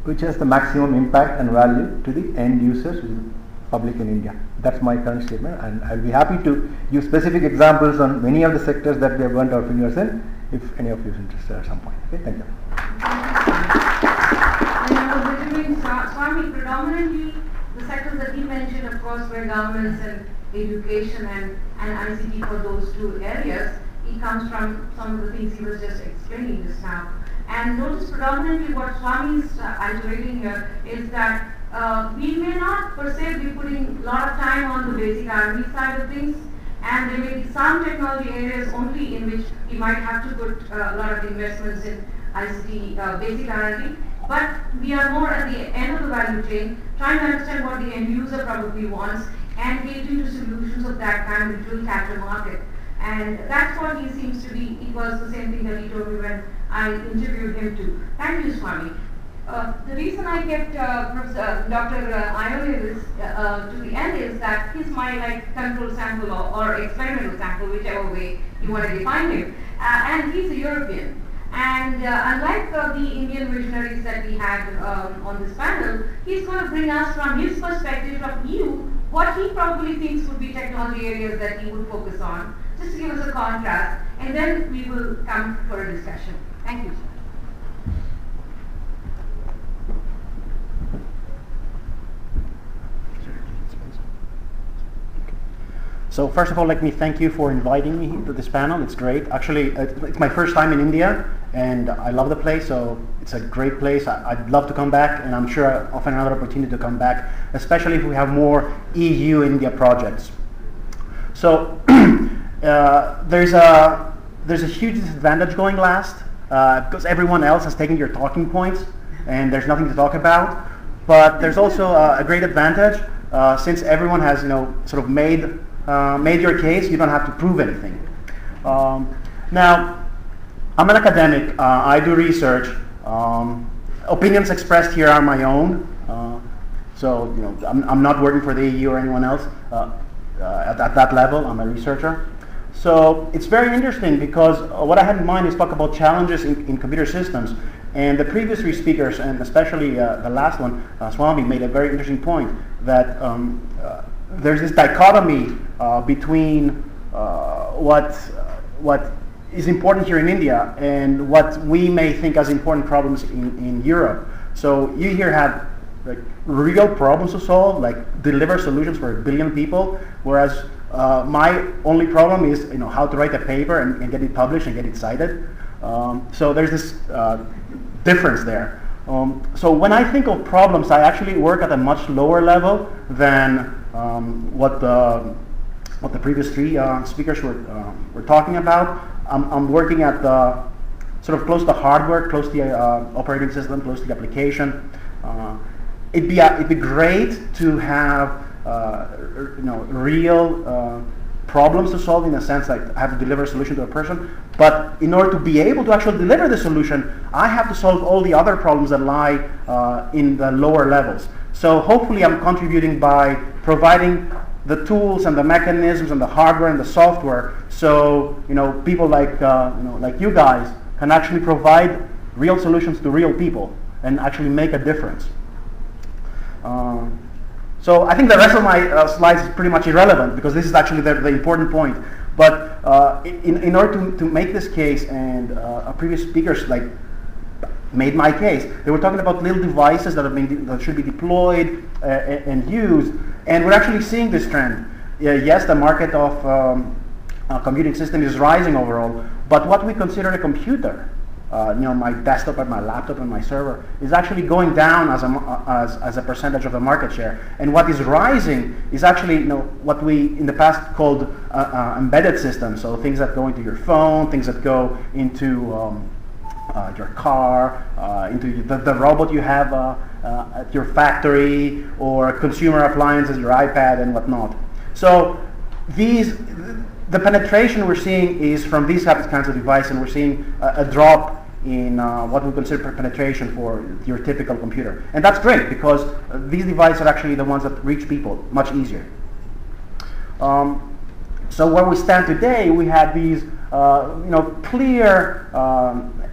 which has the maximum impact and value to the end users, which is public in India. That's my current statement, and I'll be happy to give specific examples on many of the sectors that we have burnt our fingers in, if any of you is interested at some point. Okay, thank you. Swami, predominantly the sectors that he mentioned, of course, were governments and education and ICT for those two areas. He comes from some of the things he was just explaining just now. And notice predominantly what Swami is iterating here is that we may not per se be putting a lot of time on the basic R&D side of things, and there may be some technology areas only in which we might have to put a lot of investments in ICT, basic R&D, but we are more at the end of the value chain, trying to understand what the end user probably wants and getting to solutions of that kind which will capture market. And that's what he seems to be. It was the same thing that he told me when I interviewed him too. Thank you, Swami. The reason I kept Dr. Ionides to the end is that he's my control sample or experimental sample, whichever way you want to define him. And he's a European. And unlike the Indian visionaries that we had on this panel, he's going to bring us from his perspective, from EU, what he probably thinks would be technology areas that he would focus on, just to give us a contrast, and then we will come for a discussion. Thank you. So first of all, let me thank you for inviting me to this panel. It's great. Actually, it's my first time in India, and I love the place, so it's a great place. I'd love to come back, and I'm sure I'll offer another opportunity to come back, especially if we have more EU-India projects. So there's a huge disadvantage going last, because everyone else has taken your talking points, and there's nothing to talk about. But there's also a great advantage, since everyone has, sort of made your case. You don't have to prove anything. Now, I'm an academic. I do research. Opinions expressed here are my own. So I'm not working for the EU or anyone else at that level. I'm a researcher. So it's very interesting because what I had in mind is talk about challenges in computer systems. And the previous three speakers, and especially the last one, Swami, made a very interesting point that there's this dichotomy between what is important here in India and what we may think as important problems in Europe. So you here have real problems to solve, like deliver solutions for 1 billion people, whereas my only problem is how to write a paper and get it published and get it cited. So there's this difference there. So when I think of problems, I actually work at a much lower level than what the previous three speakers were talking about. I'm working at the sort of close to hardware, close to the operating system, close to the application. It'd be great to have real problems to solve, in a sense, like I have to deliver a solution to a person. But in order to be able to actually deliver the solution, I have to solve all the other problems that lie in the lower levels. So hopefully I'm contributing by providing the tools and the mechanisms and the hardware and the software, so people like you guys can actually provide real solutions to real people and actually make a difference. So I think the rest of my slides is pretty much irrelevant because this is actually the important point. But in order to make this case, and previous speakers made my case. They were talking about little devices that should be deployed and used, and we're actually seeing this trend. Yes, the market of computing system is rising overall, but what we consider a computer, my desktop and my laptop and my server, is actually going down as a percentage of the market share. And what is rising is actually what we in the past called embedded systems. So things that go into your phone, things that go into your car, into the robot you have at your factory, or consumer appliances, your iPad and whatnot. So the penetration we're seeing is from these kinds of devices, and we're seeing a drop in what we consider penetration for your typical computer. And that's great, because these devices are actually the ones that reach people much easier. So where we stand today, we had these clear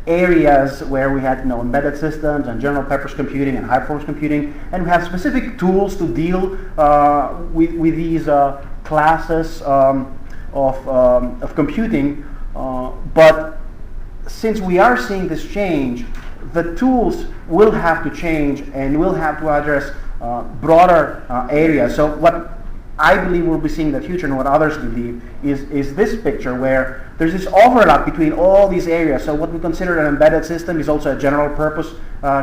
areas where we had embedded systems and general purpose computing and high performance computing, and we have specific tools to deal with these classes of computing, but since we are seeing this change, the tools will have to change, and we'll have to address broader areas. So what I believe we'll be seeing in the future, and what others believe, is this picture where there's this overlap between all these areas. So what we consider an embedded system is also a general purpose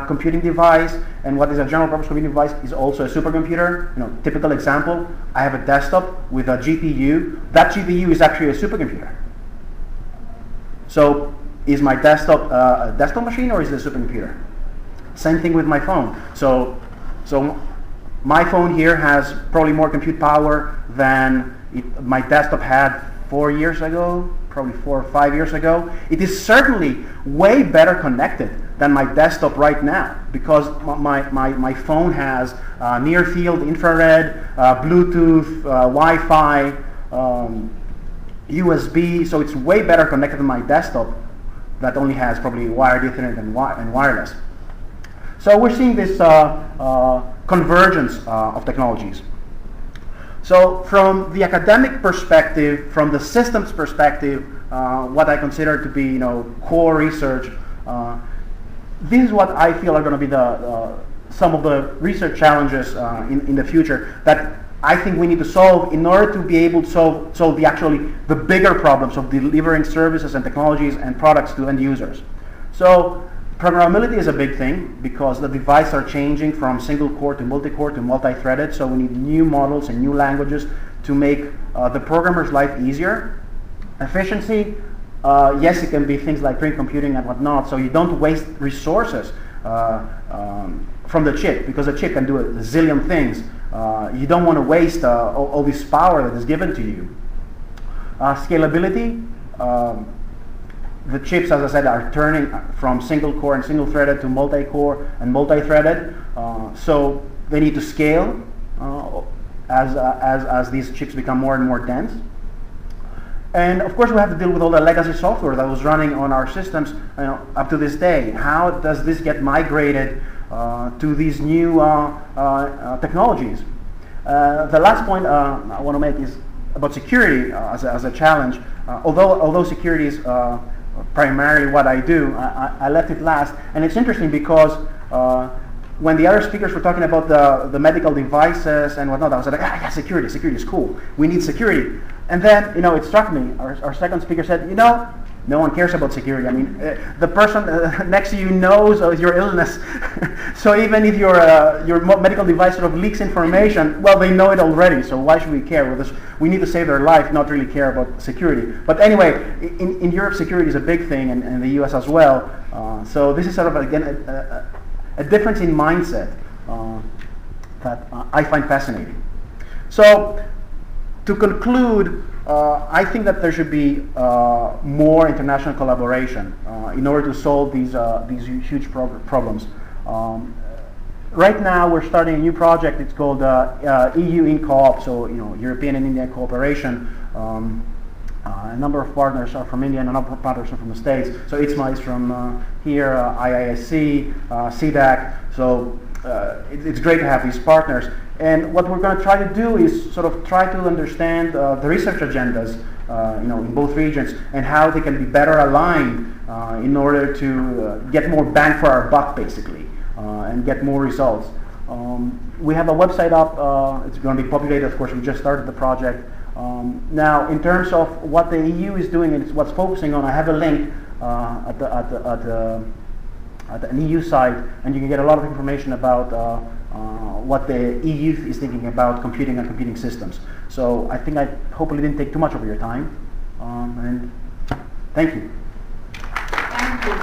computing device, and what is a general purpose computing device is also a supercomputer. Typical example, I have a desktop with a GPU. That GPU is actually a supercomputer. So is my desktop a desktop machine, or is it a supercomputer? Same thing with my phone. So my phone here has probably more compute power than my desktop had 4 years ago, probably 4 or 5 years ago. It is certainly way better connected than my desktop right now, because my phone has near field infrared, Bluetooth, Wi-Fi, USB, so it's way better connected than my desktop that only has probably wired Ethernet and wireless. So we're seeing this convergence of technologies. So from the academic perspective, from the systems perspective, what I consider to be core research, this is what I feel are going to be some of the research challenges in the future that I think we need to solve in order to be able to solve the bigger problems of delivering services and technologies and products to end users. So programmability is a big thing, because the devices are changing from single core to multi-core to multi-threaded, so we need new models and new languages to make the programmer's life easier. Efficiency, yes, it can be things like green computing and whatnot, so you don't waste resources from the chip, because the chip can do a zillion things. You don't want to waste all this power that is given to you. Scalability, the chips, as I said, are turning from single core and single threaded to multi-core and multi-threaded, so they need to scale as these chips become more and more dense. And of course we have to deal with all the legacy software that was running on our systems up to this day. How does this get migrated to these new technologies? The last point I want to make is about security as a challenge. Although security is primarily what I do, I left it last. And it's interesting because when the other speakers were talking about the medical devices and whatnot, I was like, yeah, security is cool. We need security. And then, it struck me, our second speaker said, no one cares about security. I mean, the person next to you knows of your illness. So even if your medical device sort of leaks information, well, they know it already. So why should we care? We need to save their life, not really care about security. But anyway, in Europe, security is a big thing, and in the US as well. So this is sort of, again, a difference in mindset that I find fascinating. So to conclude, I think that there should be more international collaboration in order to solve these huge problems. Right now, we're starting a new project. It's called EU in Co-op, so European and Indian cooperation. A number of partners are from India, and a number of partners are from the States. So ITMA is from here, IISC, CDAC. So it's great to have these partners. And what we're going to try to do is sort of try to understand the research agendas in both regions, and how they can be better aligned in order to get more bang for our buck, basically, and get more results. We have a website up. It's going to be populated, of course. We just started the project. Now, in terms of what the EU is doing and what's focusing on, I have a link at an EU site, and you can get a lot of information about what the EU is thinking about computing and computing systems. So I think I hopefully didn't take too much of your time, and thank you. Thank you.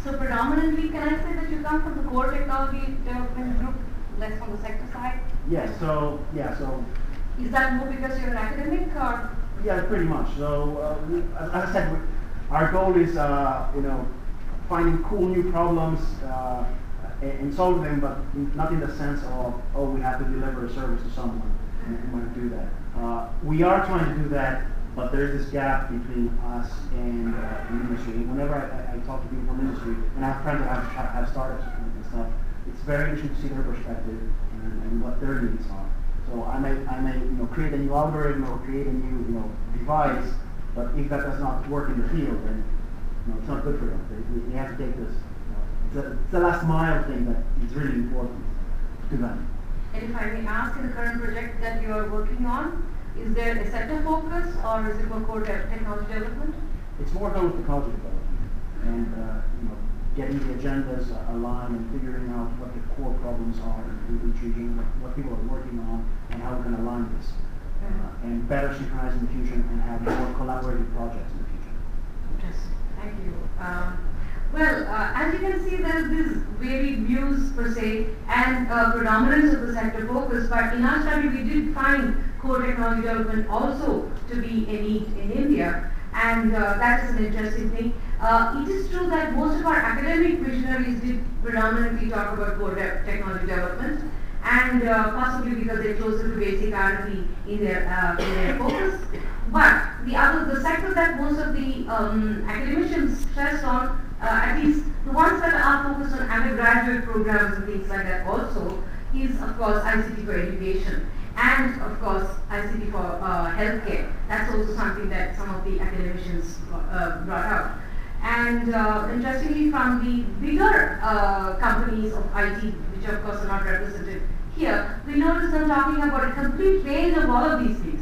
So predominantly, can I say that you come from the core technology development group, less from the sector side? Yes. So Is that more because you're an academic, or? yeah, pretty much. So as I said, our goal is finding cool new problems and solve them, but not in the sense of, oh, we have to deliver a service to someone and we want to do that. We are trying to do that, but there's this gap between us and the industry. And whenever I talk to people from industry, and I have friends that have startups and stuff, it's very interesting to see their perspective and what their needs are. So I may create a new algorithm or create a new device, but if that does not work in the field, then it's not good for them. They have to take this. It's the last mile thing that is really important to them. And if I may ask, in the current project that you are working on, is there a sector focus, or is it more core technology development? It's more core technology development, and getting the agendas aligned and figuring out what the core problems are in each region, what people are working on, and how we can align this, and better synchronize in the future and have more collaborative projects in the future. Interesting. Thank you. As you can see, there is this varied views per se and predominance of the sector focus, but in our study we did find core technology development also to be a need in India, and that is an interesting thing. It is true that most of our academic visionaries did predominantly talk about core technology development, and possibly because they're closer to basic R&D in their focus. But the sector that most of the academicians stress on, at least the ones that are focused on undergraduate programs and things like that also, is of course ICT for education, and of course ICT for healthcare. That's also something that some of the academicians brought out. And interestingly, from the bigger companies of IT, which of course are not represented here, we notice them talking about a complete range of all of these things.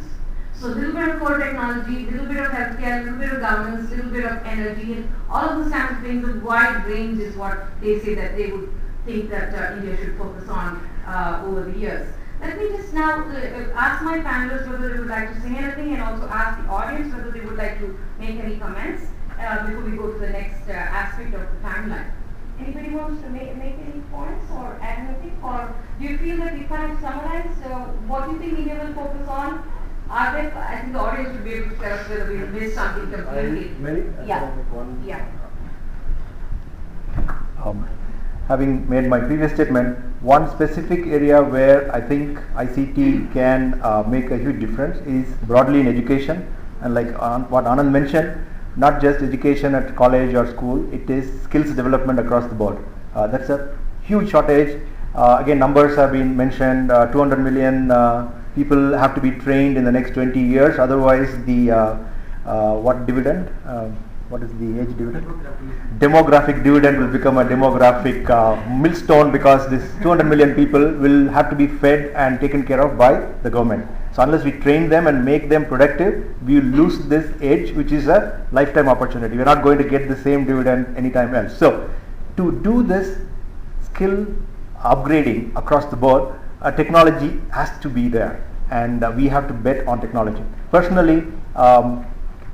So a little bit of core technology, a little bit of healthcare, a little bit of governance, a little bit of energy, and all of those kinds of things. A wide range is what they say that they would think that India should focus on over the years. Let me just now ask my panelists whether they would like to say anything, and also ask the audience whether they would like to make any comments before we go to the next aspect of the timeline. Anybody wants to make any points or add anything? Or do you feel that we kind of summarize what you think India will focus on? I think the audience should be able to tell us whether we missed something completely. Having made my previous statement, one specific area where I think ICT can make a huge difference is broadly in education, and like what Anand mentioned, not just education at college or school, it is skills development across the board. That's a huge shortage. Again, numbers have been mentioned, 200 million people have to be trained in the next 20 years, otherwise the what dividend? What is the age dividend? Demographic dividend will become a demographic millstone, because this 200 million people will have to be fed and taken care of by the government. So unless we train them and make them productive, we will lose this edge, which is a lifetime opportunity. We are not going to get the same dividend anytime else. So to do this skill upgrading across the board, technology has to be there, and we have to bet on technology. Personally,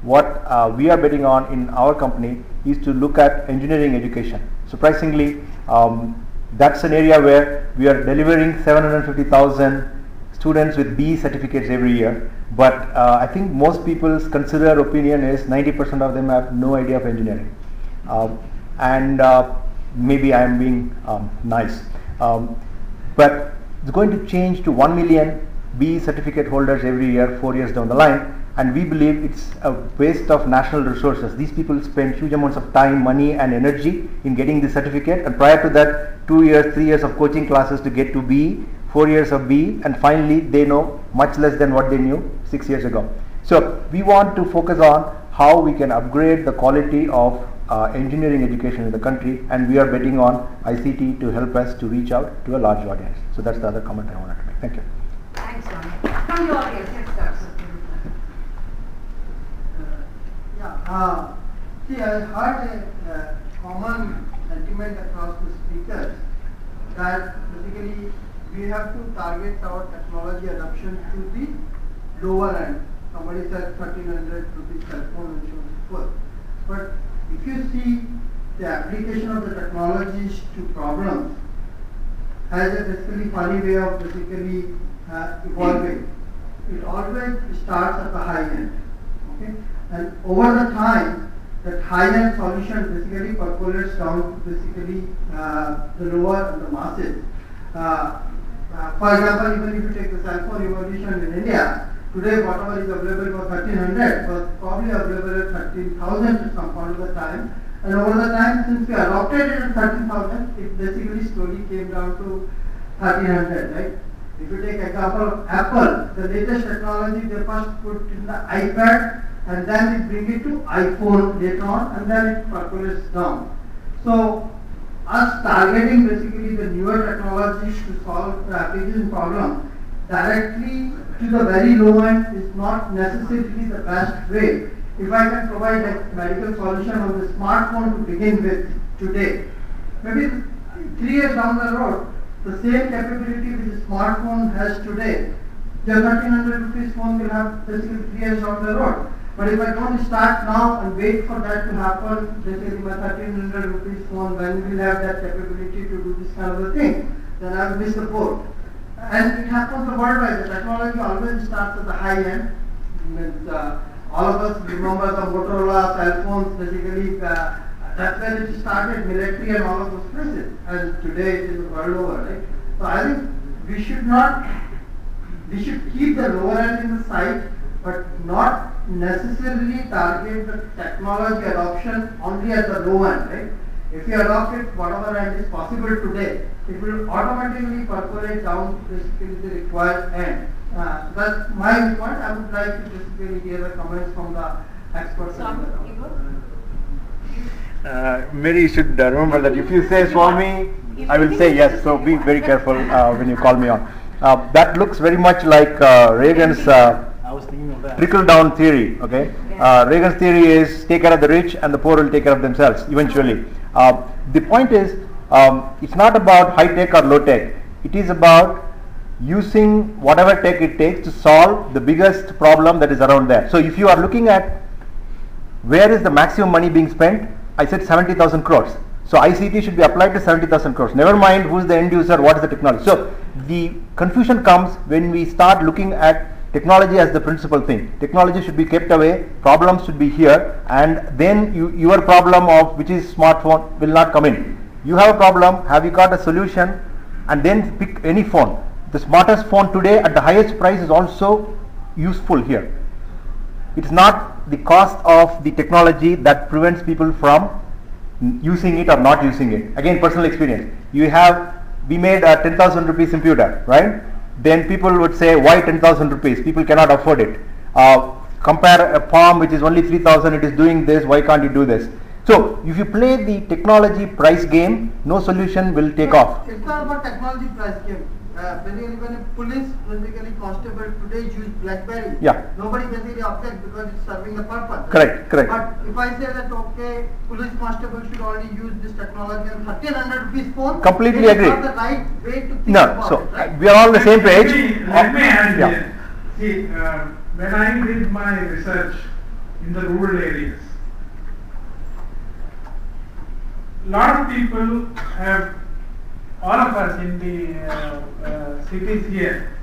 what we are betting on in our company is to look at engineering education. Surprisingly, that's an area where we are delivering 750,000 students with B certificates every year, but I think most people's considered opinion is 90% of them have no idea of engineering, and maybe I am being nice, but it's going to change to 1 million B certificate holders every year 4 years down the line, and we believe it's a waste of national resources. These people spend huge amounts of time, money and energy in getting the certificate, and prior to that 2 years, 3 years of coaching classes to get to B 4 years of BE, and finally they know much less than what they knew 6 years ago. So we want to focus on how we can upgrade the quality of engineering education in the country, and we are betting on ICT to help us to reach out to a large audience. So that's the other comment I wanted to make. Thank you. Thanks, Ronnie. From the audience, yes, sir. See, I heard a common sentiment across the speakers that basically we have to target our technology adoption to the lower end. Somebody said 1300 rupees cell phone and so on and so forth. But if you see the application of the technologies to problems has a basically funny way of basically evolving. It always starts at the high end. Okay? And over the time, that high-end solution basically percolates down to basically the lower and the masses. For example, even if you take the cell phone evolution in India, today whatever is available for 1300 was probably available at 13,000 at some point of the time. And over the time, since we adopted it at 13,000, it basically slowly came down to 1300, right? If you take example of Apple, the latest technology they first put in the iPad, and then they bring it to iPhone later on, and then it percolates down. So, us targeting basically the newer technologies to solve the application problem directly to the very low end is not necessarily the best way. If I can provide a medical solution on the smartphone to begin with today, maybe 3 years down the road, the same capability which the smartphone has today, the 1300 rupees phone will have basically 3 years down the road. But if I don't start now and wait for that to happen, basically my 1300 rupees phone, when will have that capability to do this kind of a thing, then I will miss the boat. And it happens worldwide. The technology always starts at the high end. All of us remember the Motorola cell phones, basically that's where it started, military and all of those places. And today it is the world over, right? So I think we should keep the lower end in the sight, but not necessarily target the technology adoption only at the low end, right? If you adopt it, whatever end is possible today, it will automatically percolate down to basically the required end. That's my point. I would like to basically hear the comments from the experts. Mary, you should remember that if you say Swami, I will say yes. So be very careful when you call me on. That looks very much like Reagan's trickle-down theory. Okay, Reagan's theory is take care of the rich and the poor will take care of themselves eventually. The point is, it's not about high tech or low tech. It is about using whatever tech it takes to solve the biggest problem that is around there. So if you are looking at where is the maximum money being spent, I said 70,000 crores. So ICT should be applied to 70,000 crores. Never mind who is the end user, what is the technology. So the confusion comes when we start looking at technology as the principal thing. Technology should be kept away, problems should be here, and then your problem of which is smartphone will not come in. You have a problem, have you got a solution, and then pick any phone. The smartest phone today at the highest price is also useful here. It's not the cost of the technology that prevents people from using it or not using it. Again, personal experience. We made a 10,000 rupees computer, right? Then people would say, why 10,000 rupees? People cannot afford it. Compare a palm which is only 3,000, it is doing this, why can't you do this? So, if you play the technology price game, no solution will take off. It's not about technology price game. When a police, basically constable today use BlackBerry, nobody basically objects because it's serving a purpose. Correct. But if I say that okay, police constable should only use this technology and 1300 rupees phone, completely agree. It's not the right way to think about it, right? We are all on the same page. Let me add here. See, when I did my research in the rural areas, lot of people have, all of us in the cities here,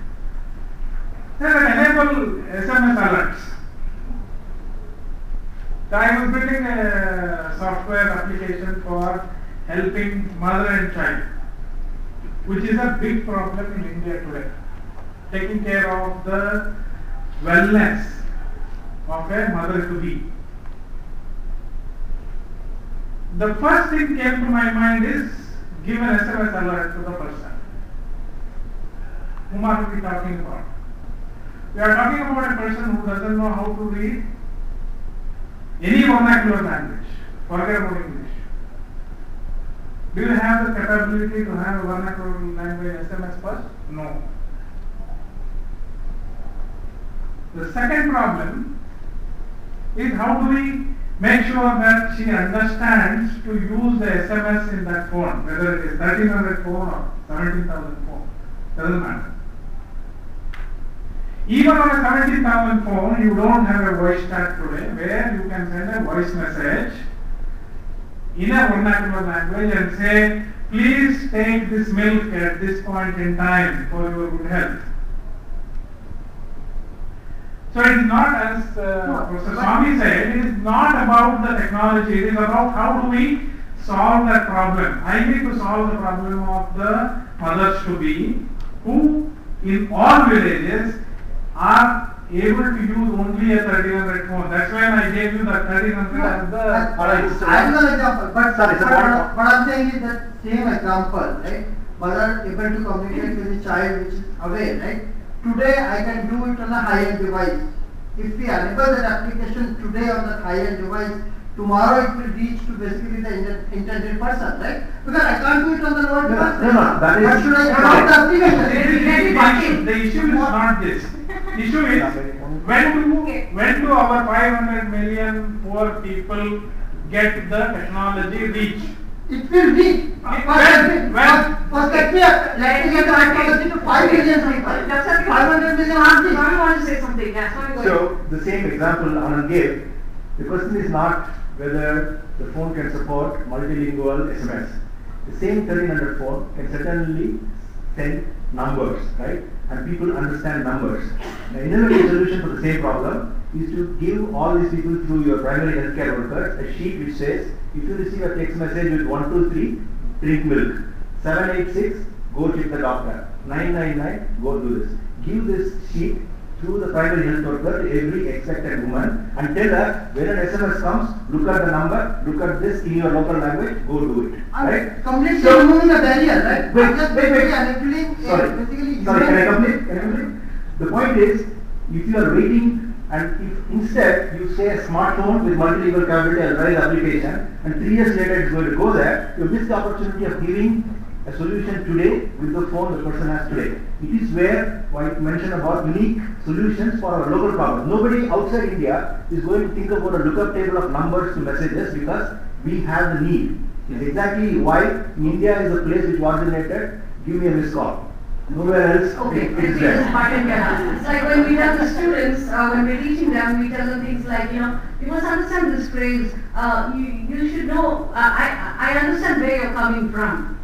they enable SMS alerts. So I was building a software application for helping mother and child, which is a big problem in India today. Taking care of the wellness of a mother-to-be. The first thing came to my mind is give an SMS alert to the person. Whom are we talking about? We are talking about a person who doesn't know how to read any vernacular language. Forget about English. Do you have the capability to have a vernacular language SMS first? No. The second problem is how do we make sure that she understands to use the SMS in that phone, whether it is 1300 phone or 17,000 phone, doesn't matter. Even on a 17,000 phone, you don't have a voice chat today where you can send a voice message in a vernacular language and say, please take this milk at this point in time for your good health. So it is not, as Professor Swami said, it is not about the technology, it is about how do we solve that problem. I need to solve the problem of the mothers-to-be who in all villages are able to use only a 1300 phone. That's why I gave you the 1300 as the... Another example, but what I'm saying is that same example, right? Mother able to communicate with the child which is away, right? Today I can do it on a high-end device. If we enable that application today on that high-end device, tomorrow it will reach to basically the intended person, right? Because I can't do it on the lower device. No, that is... But should I adopt the application? The issue is not this. The issue is when do our 500 million poor people get the technology reach? It will reach. First let me get the technology to 5 million people. 500 million I want to say something. Yeah, so the same example Anand gave, the question is not whether the phone can support multilingual SMS. The same 1300 phone can certainly send numbers, right? And people understand numbers. The innovative solution for the same problem is to give all these people through your primary healthcare workers a sheet which says, if you receive a text message with 123, drink milk. 786, go check the doctor. 999, go do this. Give this sheet through the primary health worker to every expectant woman and tell her when an SMS comes, look at the number, look at this in your local language, go do it. Right? Completely removing the barrier, right? Wait. Basically, Sorry, can I complete? The point is, if you are waiting and if instead you say a smartphone with multilingual capability as well as application and 3 years later it's going to go there, you miss the opportunity of giving a solution today with the phone the person has today. It is where I mentioned about unique solutions for our local problems. Nobody outside India is going to think about a lookup table of numbers to messages because we have the need. It's exactly why India is a place which originated, give me a missed call. Nowhere else it is there. It's like when we tell the students, when we're teaching them, we tell them things like, you must understand this phrase, you should know, I understand where you're coming from.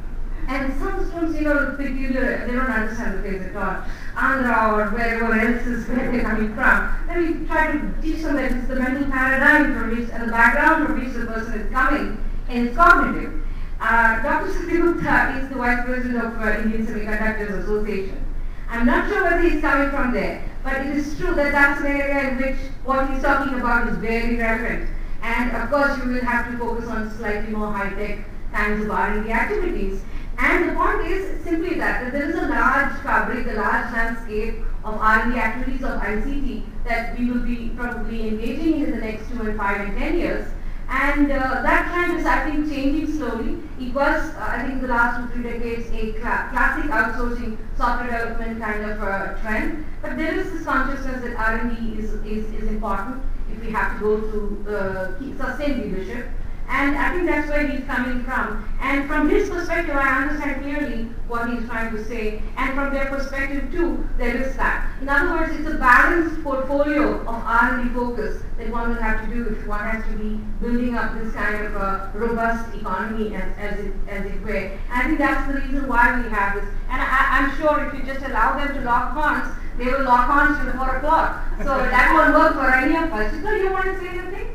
And some students, peculiar, they don't understand the phrase at all. Andhra or wherever else is where they're coming from. Then we try to teach them that it's the mental paradigm from which, and the background from which the person is coming, and it's cognitive. Dr. Satyagupta is the Vice President of Indian Semiconductors Association. I'm not sure whether he's coming from there, but it is true that that's an area in which what he's talking about is very relevant. And of course, you will have to focus on slightly more high-tech kinds of R&D activities. And the point is simply that there is a large fabric, a large landscape of R&D activities of ICT that we will be probably engaging in the next 2 and 5 and 10 years. And that trend is, I think, changing slowly. It was, I think, the last 2-3 decades, a classic outsourcing software development kind of trend. But there is this consciousness that R&D is important if we have to go to sustain leadership. And I think that's where he's coming from. And from his perspective, I understand clearly what he's trying to say. And from their perspective too, there is that. In other words, it's a balanced portfolio of R&D focus that one will have to do if one has to be building up this kind of a robust economy as it were. And I think that's the reason why we have this. And I'm sure if you just allow them to lock horns, they will lock horns till 4 o'clock. So that won't work for any of us. So you want to say anything?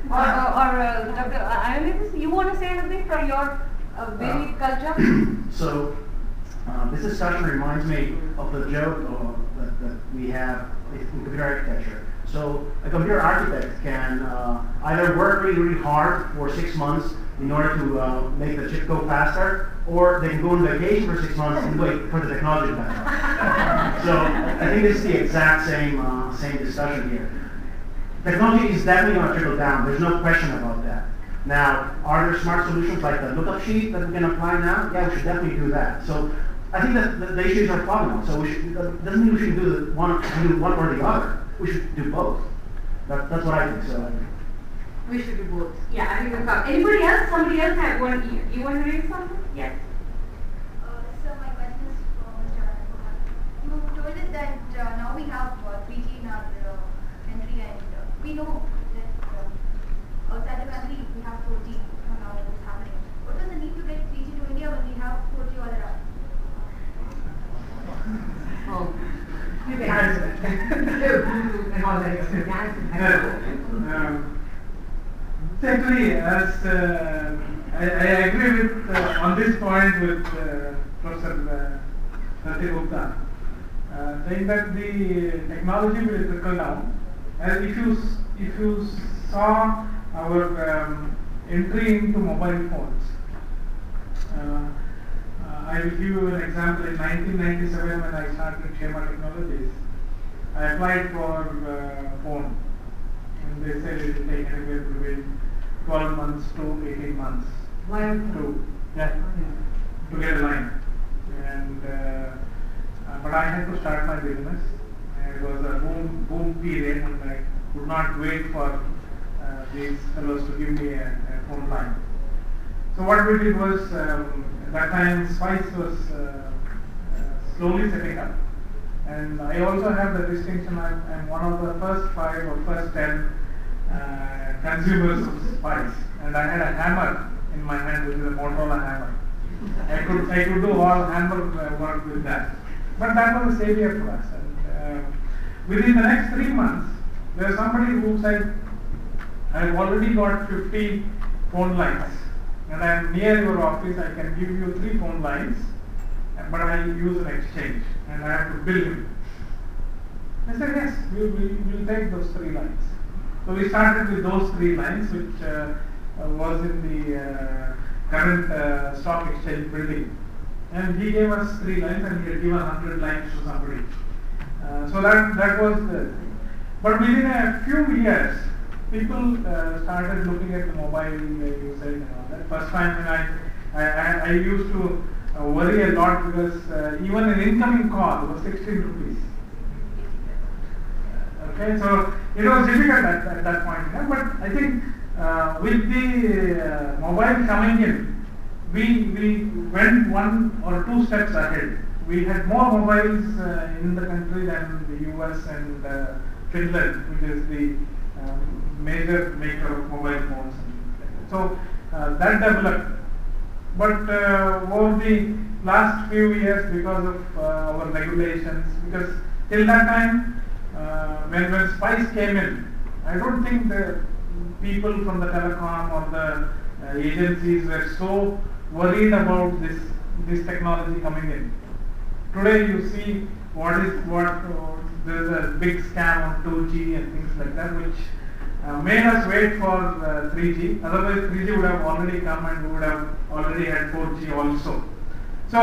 Or Dr. Ayunis, you want to say anything from your Vedic culture? So, this discussion reminds me of the joke that we have in computer architecture. So, a computer architect can either work really, really hard for 6 months in order to make the chip go faster, or they can go on vacation for 6 months and wait for the technology to pass. So I think this is the exact same discussion here. Technology is definitely going to trickle down. There's no question about that. Now, are there smart solutions like the lookup sheet that we can apply now? Yeah, we should definitely do that. So I think that the issues are orthogonal. So we should, doesn't mean we should do one or the other. We should do both. That's what I think. So we should do both. Yeah, I think we'll come. Anybody else? Somebody else had one. You want to raise something? Yes. So my question is for Mr. Anand. You told us that now we have 3G in our country, and we know that outside the country we have 4G. Now it's happening. What was the need to get 3G to India when we have 4G all around? Oh, you can answer that. And all that. Actually, as I agree with on this point with Professor Gupta, saying that the technology will trickle down. And if you saw our entry into mobile phones, I will give you an example. In 1997, when I started Shema Technologies, I applied for phone, and they said it will take anywhere between 12 months to 18 months to get a line. And but I had to start my business. It was a boom period, and I could not wait for these fellows to give me a phone line. So what we did was, at that time Spice was slowly setting up, and I also have the distinction, I'm one of the first 5 or first 10 consumers of Spice, and I had a hammer in my hand, which is a Motorola hammer. I could do all hammer work with that, but that was a savior for us. And within the next 3 months, there was somebody who said, I've already got 50 phone lines, and I am near your office. I can give you 3 phone lines, but I use an exchange, and I have to bill you. I said, yes, we'll take those 3 lines. So we started with those 3 lines, which was in the current stock exchange building. And he gave us 3 lines, and he had given 100 lines to somebody. So that was the. But within a few years, people started looking at the mobile usage and all that. First time when I used to worry a lot, because even an incoming call was 16 rupees. Okay, so it was difficult at that point. But I think with the mobile coming in, we went 1 or 2 steps ahead. We had more mobiles in the country than the US and Finland, which is the major maker of mobile phones. So that developed. But over the last few years, because of our regulations, because till that time, when Spice came in, I don't think the people from the telecom or the agencies were so worried about this technology coming in. Today you see there's a big scam on 2G and things like that, which made us wait for 3G. Otherwise 3G would have already come, and we would have already had 4G also. So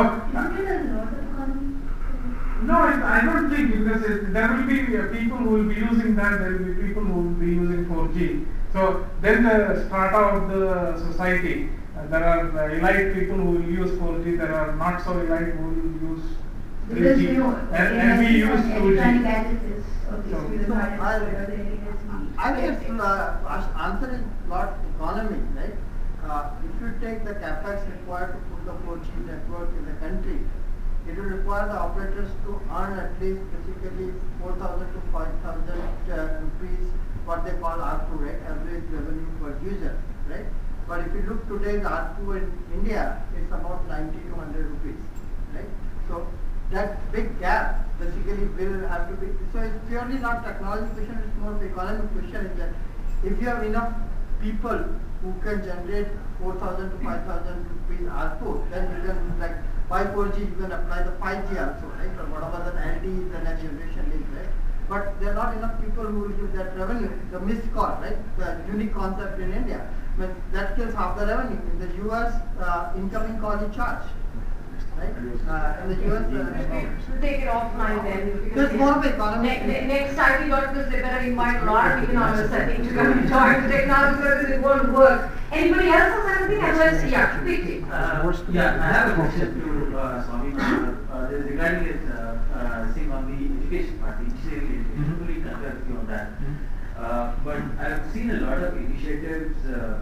no, I don't think, because there will be people who will be using that, there will be people who will be using 4G. So then the strata of the society, there are elite people who will use 4G, there are not so elite who will use 3G, and we use 2G. I guess answer is not economic, right? If you take the capex required to put the 4G network in the country, it will require the operators to earn at least basically 4,000 to 5,000 rupees, what they call ARPU, right? Average revenue per user, right? But if you look today, the ARPU in India, it's about 90 to 100 rupees, right? So that big gap basically will have to be. So it's purely not technology question; it's more of economic question. Is that if you have enough people who can generate 4,000 to 5,000 rupees ARPU, then you can, like, by 4G you can apply the 5G also, right? Or whatever the LTE, the next generation is, right? But there are not enough people who will give that revenue, the missed call, right? The unique concept in India. that kills half the revenue. In the US, incoming college charge. Right? In the US, We'll take it offline then. there's more of the economy. Next time we got this, they better invite a lot of economists, I think, to come and join the technology because it won't work. Anybody else has anything? Otherwise, yeah, quickly. Yeah, I have a question to Swami regarding this thing on the education part, the engineering education. Fully concur with you on that. But I've seen a lot of initiatives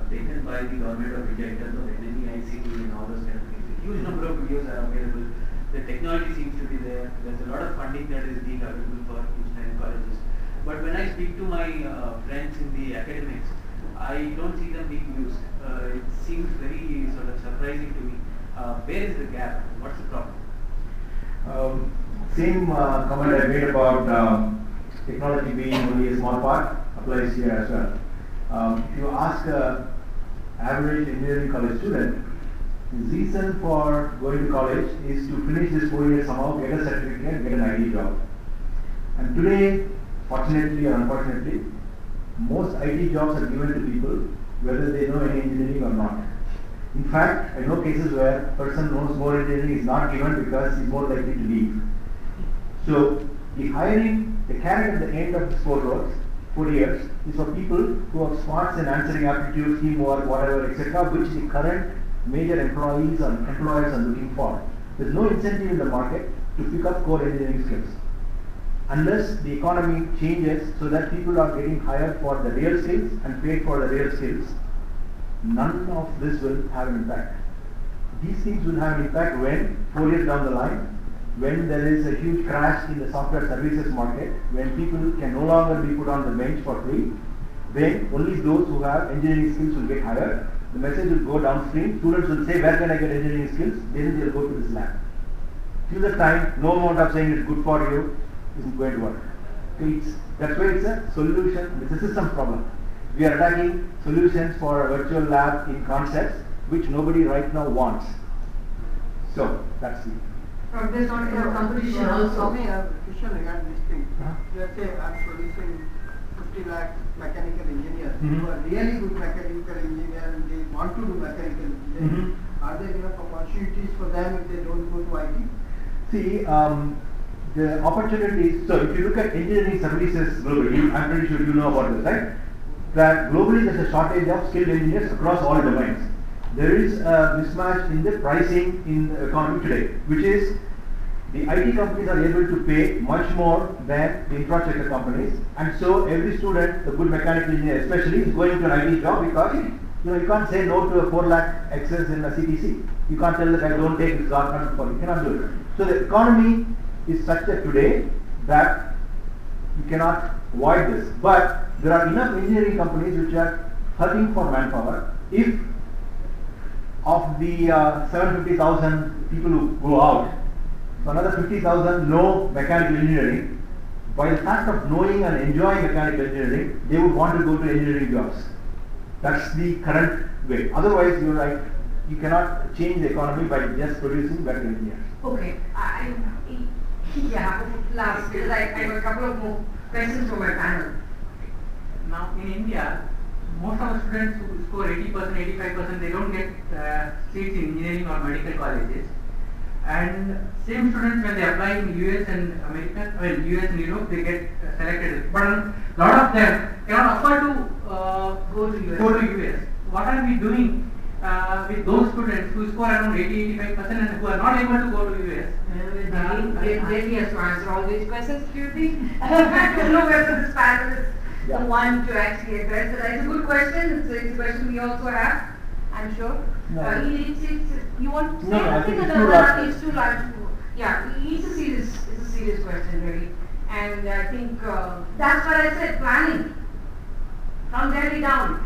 taken by the government of India in terms of SYNCHRONISER ICT and all those kind of things. A huge number of videos are available. The technology seems to be there. There's a lot of funding that is being available for engineering colleges. But when I speak to my friends in the academics, I don't see them being used. It seems very sort of surprising to me. Where is the gap? What's the problem? Same comment I made about technology being only a small part applies here as well. If you ask an average engineering college student, the reason for going to college is to finish this 4 years somehow, get a certificate, get an IT job. And today, fortunately or unfortunately, most IT jobs are given to people whether they know any engineering or not. In fact, I know cases where a person knows more engineering is not given because he is more likely to leave. So the hiring, the carrot at the end of this 4 years, is for people who have smarts in answering aptitude, teamwork, whatever, etc., which the current major employees or employers are looking for. There is no incentive in the market to pick up core engineering skills. Unless the economy changes so that people are getting hired for the real skills and paid for the real skills, none of this will have an impact. These things will have an impact when 4 years down the line, when there is a huge crash in the software services market, when people can no longer be put on the bench for free, then only those who have engineering skills will get hired. The message will go downstream. Students will say, where can I get engineering skills? Then they will go to this lab. Till the time, no amount of saying it's good for you isn't going to work. That's why it's a solution. It's a system problem. We are attacking solutions for a virtual lab in concepts which nobody right now wants. So that's it. There's not enough competition also. I have a question regarding this thing. Let's say I'm producing 50 lakh mechanical engineers who are really good mechanical engineers and they want to do mechanical engineering. Are there enough opportunities for them if they don't go to IT? See, the opportunities, so if you look at engineering services globally, I'm pretty sure you know about this, right? That globally there's a shortage of skilled engineers across all domains. There is a mismatch in the pricing in the economy today, which is the IT companies are able to pay much more than the infrastructure companies, and so every student, the good mechanical engineer especially, is going to an IT job because you can't say no to a 4 lakh excess in a CTC. You can't tell the guy don't take this job, you cannot do it. So the economy is such that today that you cannot avoid this. But there are enough engineering companies which are hurting for manpower. If of the 750,000 people who go out, so another 50,000 know mechanical engineering, by the fact of knowing and enjoying mechanical engineering, they would want to go to engineering jobs. That's the current way. Otherwise, you're right, you cannot change the economy by just producing better engineers. Okay, last, because I have a couple of more questions from my panel. Now in India, most of the students who score 80%, 85%, they don't get seats in engineering or medical colleges. And same students, when they apply in US and America, US and Europe, they get selected. But a lot of them cannot afford to go to US. What are we doing with those students who score around 80-85% and who are not able to go to US? Delhi has to answer all these questions, do you think? I don't know whether this panel is the one to actually address it. It's a good question. It's a question we also have, I'm sure. No. You want to say No, I something? think it's too large. It's too large. Yeah, it's a serious question, really. And I think that's what I said, planning. From Delhi down.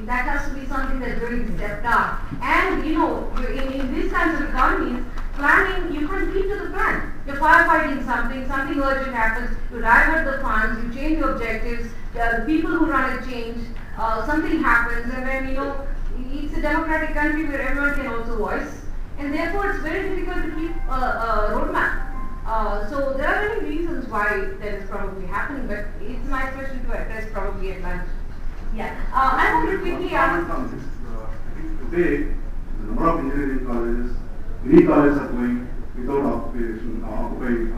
That has to be something that's really stepped up. And in these kinds of economies, planning, you can't keep to the plan. You're firefighting something urgent happens, you divert the funds, you change your objectives, the people who run it change, something happens, and then it's a democratic country where everyone can also voice, and therefore it's very difficult to keep a roadmap. So there are many reasons why that is probably happening, but it's a nice question to address probably at lunch. Yeah, I want to quickly ask. Comment on this today, the number of engineering colleges, many colleges are going without occupation, occupying,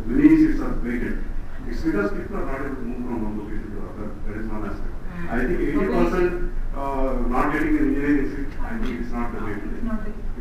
many seats are vacant. It's because people are not able to move from one location to another. That is one aspect. I think 80% not getting an engineering seat, I think it's not the way to do it.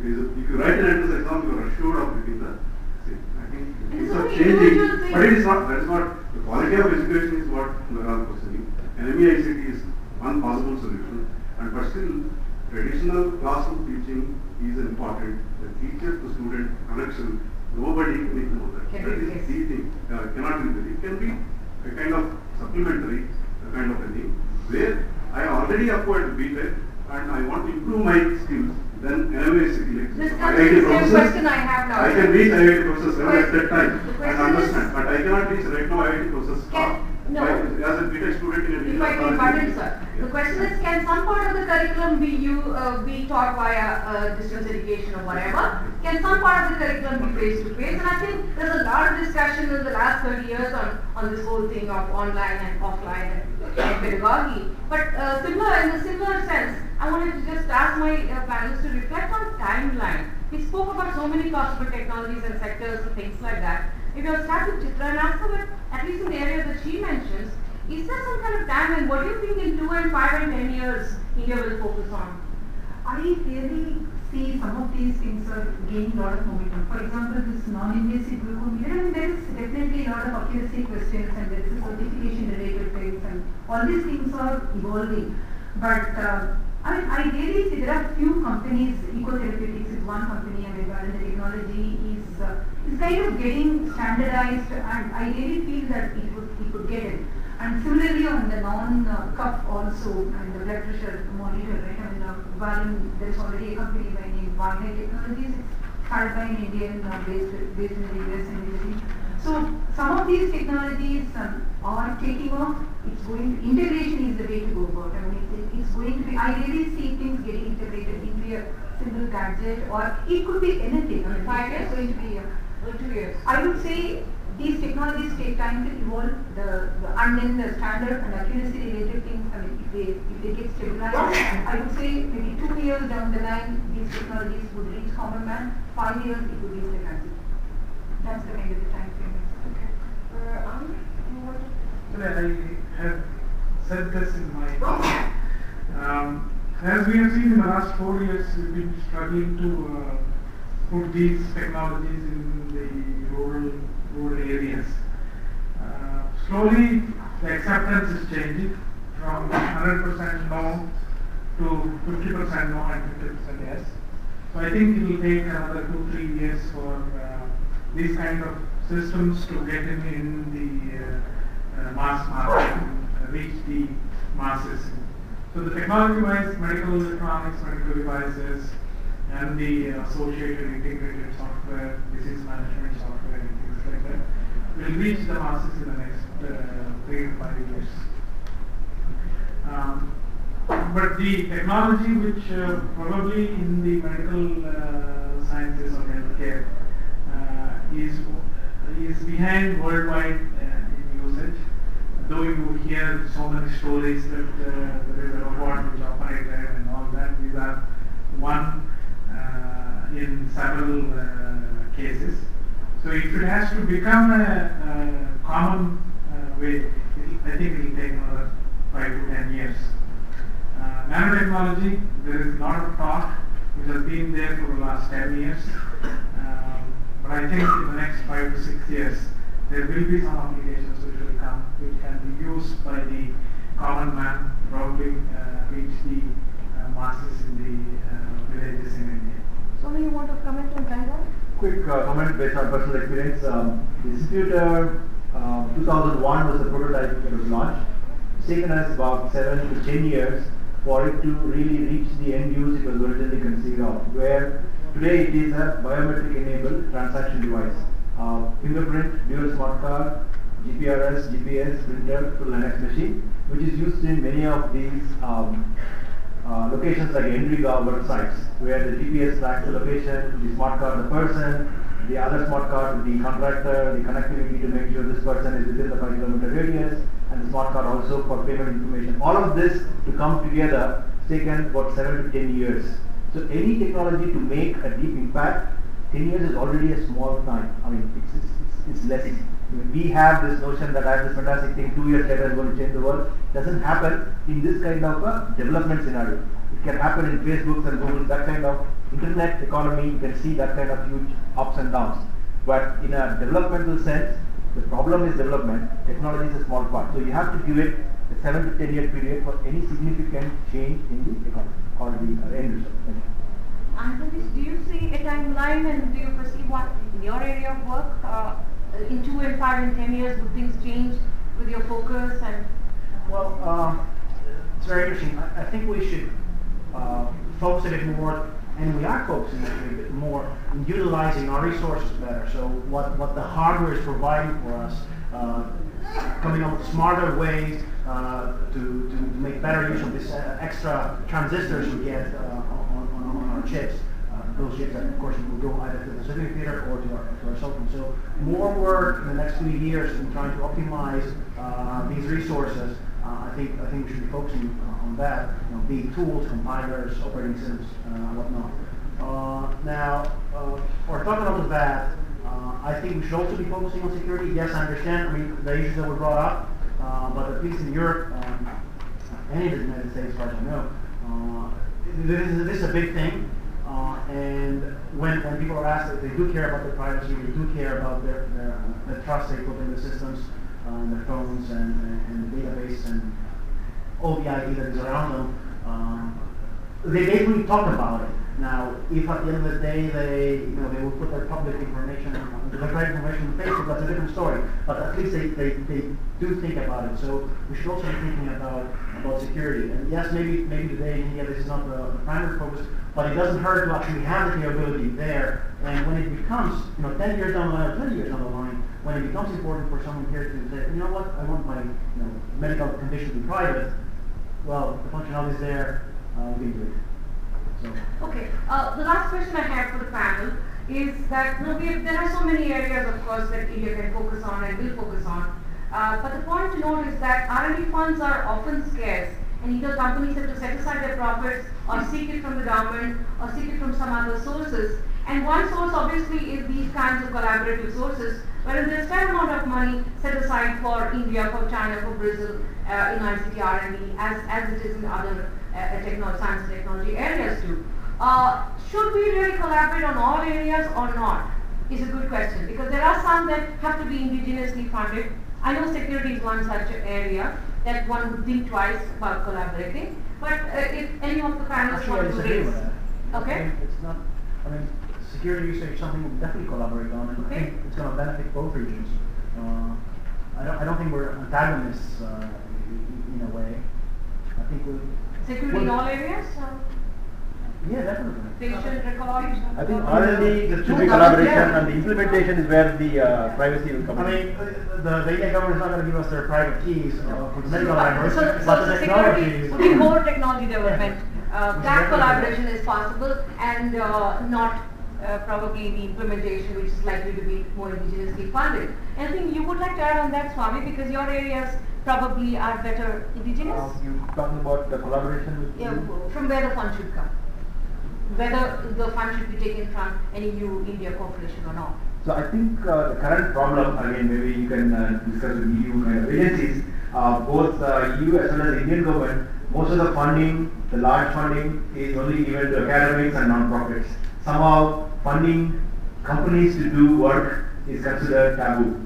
If you write an entrance exam, you are assured of getting the seat. I think things are changing, but it is not. That is not the quality of education is what we are all questioning. NME-ICT is one possible solution, but still, traditional classroom teaching is important. The teacher to student connection, nobody can ignore that. That is the thing. Cannot be there. It can be a kind of supplementary kind of a thing where I already acquired BTech and I want to improve my skills. Then NME-ICT, this comes to the same question I have now. I can reach IIT process level at that time and understand, but I cannot reach right now IIT process. No. As a BTech student in a if I can pardon, sir. The question is, can some part of the curriculum be taught via distance education or whatever? Can some part of the curriculum be face to face? And I think there's a lot of discussion in the last 30 years on this whole thing of online and offline and pedagogy. But in a similar sense, I wanted to just ask my panelists to reflect on timeline. We spoke about so many possible technologies and sectors and things like that. If you start with Chitra and ask her, at least in the area that she mentions, is there some kind of timeline? What do you think in 2 and 5 and 10 years India will focus on? I really see some of these things are gaining a lot of momentum. For example, this non-invasive glucose meter, I mean, there is definitely a lot of accuracy questions and there is a certification related things and all these things are evolving. But I really see there are few companies, Ecotherapeutics is one company, and the technology is kind of getting standardized, and I really feel that it could get it. And similarly on the non-cuff also, and the blood pressure monitor, right? I mean, there is already a company by name Buidling Technologies. It's started by an Indian based in the US and everything. So some of these technologies are taking off. Integration is the way to go about. I mean, it's going to be. I really see things getting integrated into a single gadget, or it could be anything. I mean, 5 years going to be 2 years. I would say these technologies take time to evolve. And then the standard and accuracy related things. I mean, if they get stabilized, I would say maybe 2 years down the line, these technologies would reach common man. 5 years, it would reach the gadget. That's the kind of the time frame. Okay. I have said this in my talk. As we have seen in the last 4 years, we've been struggling to put these technologies in the rural areas. Slowly, the acceptance is changing from 100% no to 50% no and 50% yes. So I think it will take another 2-3 years for these kind of systems to get in the mass market and reach the masses. So the technology-wise, medical electronics, medical devices, and the associated integrated software, disease management software, and things like that, will reach the masses in the next 3 to 5 years. But the technology which probably in the medical sciences or healthcare is behind worldwide in usage. Though you hear so many stories that there is a robot which operated and all that, these are one in several cases. So if it has to become a common way, I think it will take another 5 to 10 years. Nanotechnology, there is a lot of talk which has been there for the last 10 years. But I think in the next 5 to 6 years, there will be some applications which will come, which can be used by the common man, probably reach the masses in the villages in India. So, you want to comment on that? Quick comment based on personal experience. The Distributor 2001 was the prototype that was launched. It's taken us about 7 to 10 years for it to really reach the end use it was originally conceived of, where today it is a biometric enabled transaction device. Fingerprint, dual smart card, GPRS, GPS, printer, full Linux machine, which is used in many of these locations like Endriga websites, where the GPS tracks the location, the smart card the person, the other smart card the contractor, the connectivity to make sure this person is within the 5 kilometer radius, and the smart card also for payment information. All of this to come together has taken about 7 to 10 years. So any technology to make a deep impact, 10 years is already a small time. I mean, it's less. We have this notion that I have this fantastic thing, 2 years later is going to change the world. Doesn't happen in this kind of a development scenario. It can happen in Facebooks and Google, that kind of internet economy, you can see that kind of huge ups and downs. But in a developmental sense, the problem is development, technology is a small part. So you have to give it a 7 to 10 year period for any significant change in the economy or the end result. Anthony, do you see a timeline and do you perceive what in your area of work? In 2 and 5 and 10 years, would things change with your focus and? Well, it's very interesting. I think we should focus a bit more, and we are focusing a bit more on utilizing our resources better. So what the hardware is providing for us, coming up with smarter ways to make better use of this extra transistors we get on our chips. Those chips that, of course, will go either to the circuit theater or to our cell phone. So more work in the next few years in trying to optimize these resources. I think we should be focusing on that. Be it tools, compilers, operating systems, whatnot. Or talking about that, I think we should also be focusing on security. Yes, I understand. I mean, the issues that were brought up, but at least in Europe and in the United States, as far as I know, this is a big thing. And when people are asked that they do care about their privacy, they do care about the trust they put in the systems, their phones and the database and all the IT that is around them, they basically talk about it. Now, if at the end of the day they will put their public information, their private information on Facebook, that's a different story. But at least they do think about it. So we should also be thinking about security. And yes, maybe today in India this is not the primary focus, but it doesn't hurt to actually have the capability there. And when it becomes, 10 years down the line or 20 years down the line, when it becomes important for someone here to say, you know what, I want my medical condition to be private. Well, the functionality is there. We can do it. Okay, the last question I have for the panel is that there are so many areas, of course, that India can focus on and will focus on. But the point to note is that R&D funds are often scarce, and either companies have to set aside their profits or seek it from the government or seek it from some other sources. And one source obviously is these kinds of collaborative sources, whereas there's a fair amount of money set aside for India, for China, for Brazil in ICT R&D, as it is in other science and technology areas too. Should we really collaborate on all areas or not? Is a good question, because there are some that have to be indigenously funded. I know security is one such area that one would think twice about collaborating, but if any of the panelists want to raise. Okay? It's not, security research is something we'll definitely collaborate on, and I think it's going to benefit both regions. I don't think we're antagonists in a way. I think we'll... Security in all areas? Yeah, definitely. Patient records? I think R&D should be collaboration, and the implementation is where the privacy will come in. The Indian government is not going to give us their private keys for the medical records, but the technology would be more technology development. That collaboration is possible, and not probably the implementation, which is likely to be more indigenously funded. Anything you would like to add on that, Swami, because your areas probably are better indigenous? You're talking about the collaboration with from where the fund should come. Whether the fund should be taken from any new India corporation or not. So I think the current problem, again, maybe you can discuss with EU kind of agencies, both EU as well as the Indian government, most of the funding, the large funding, is only given to academics and non-profits. Somehow funding companies to do work is considered taboo.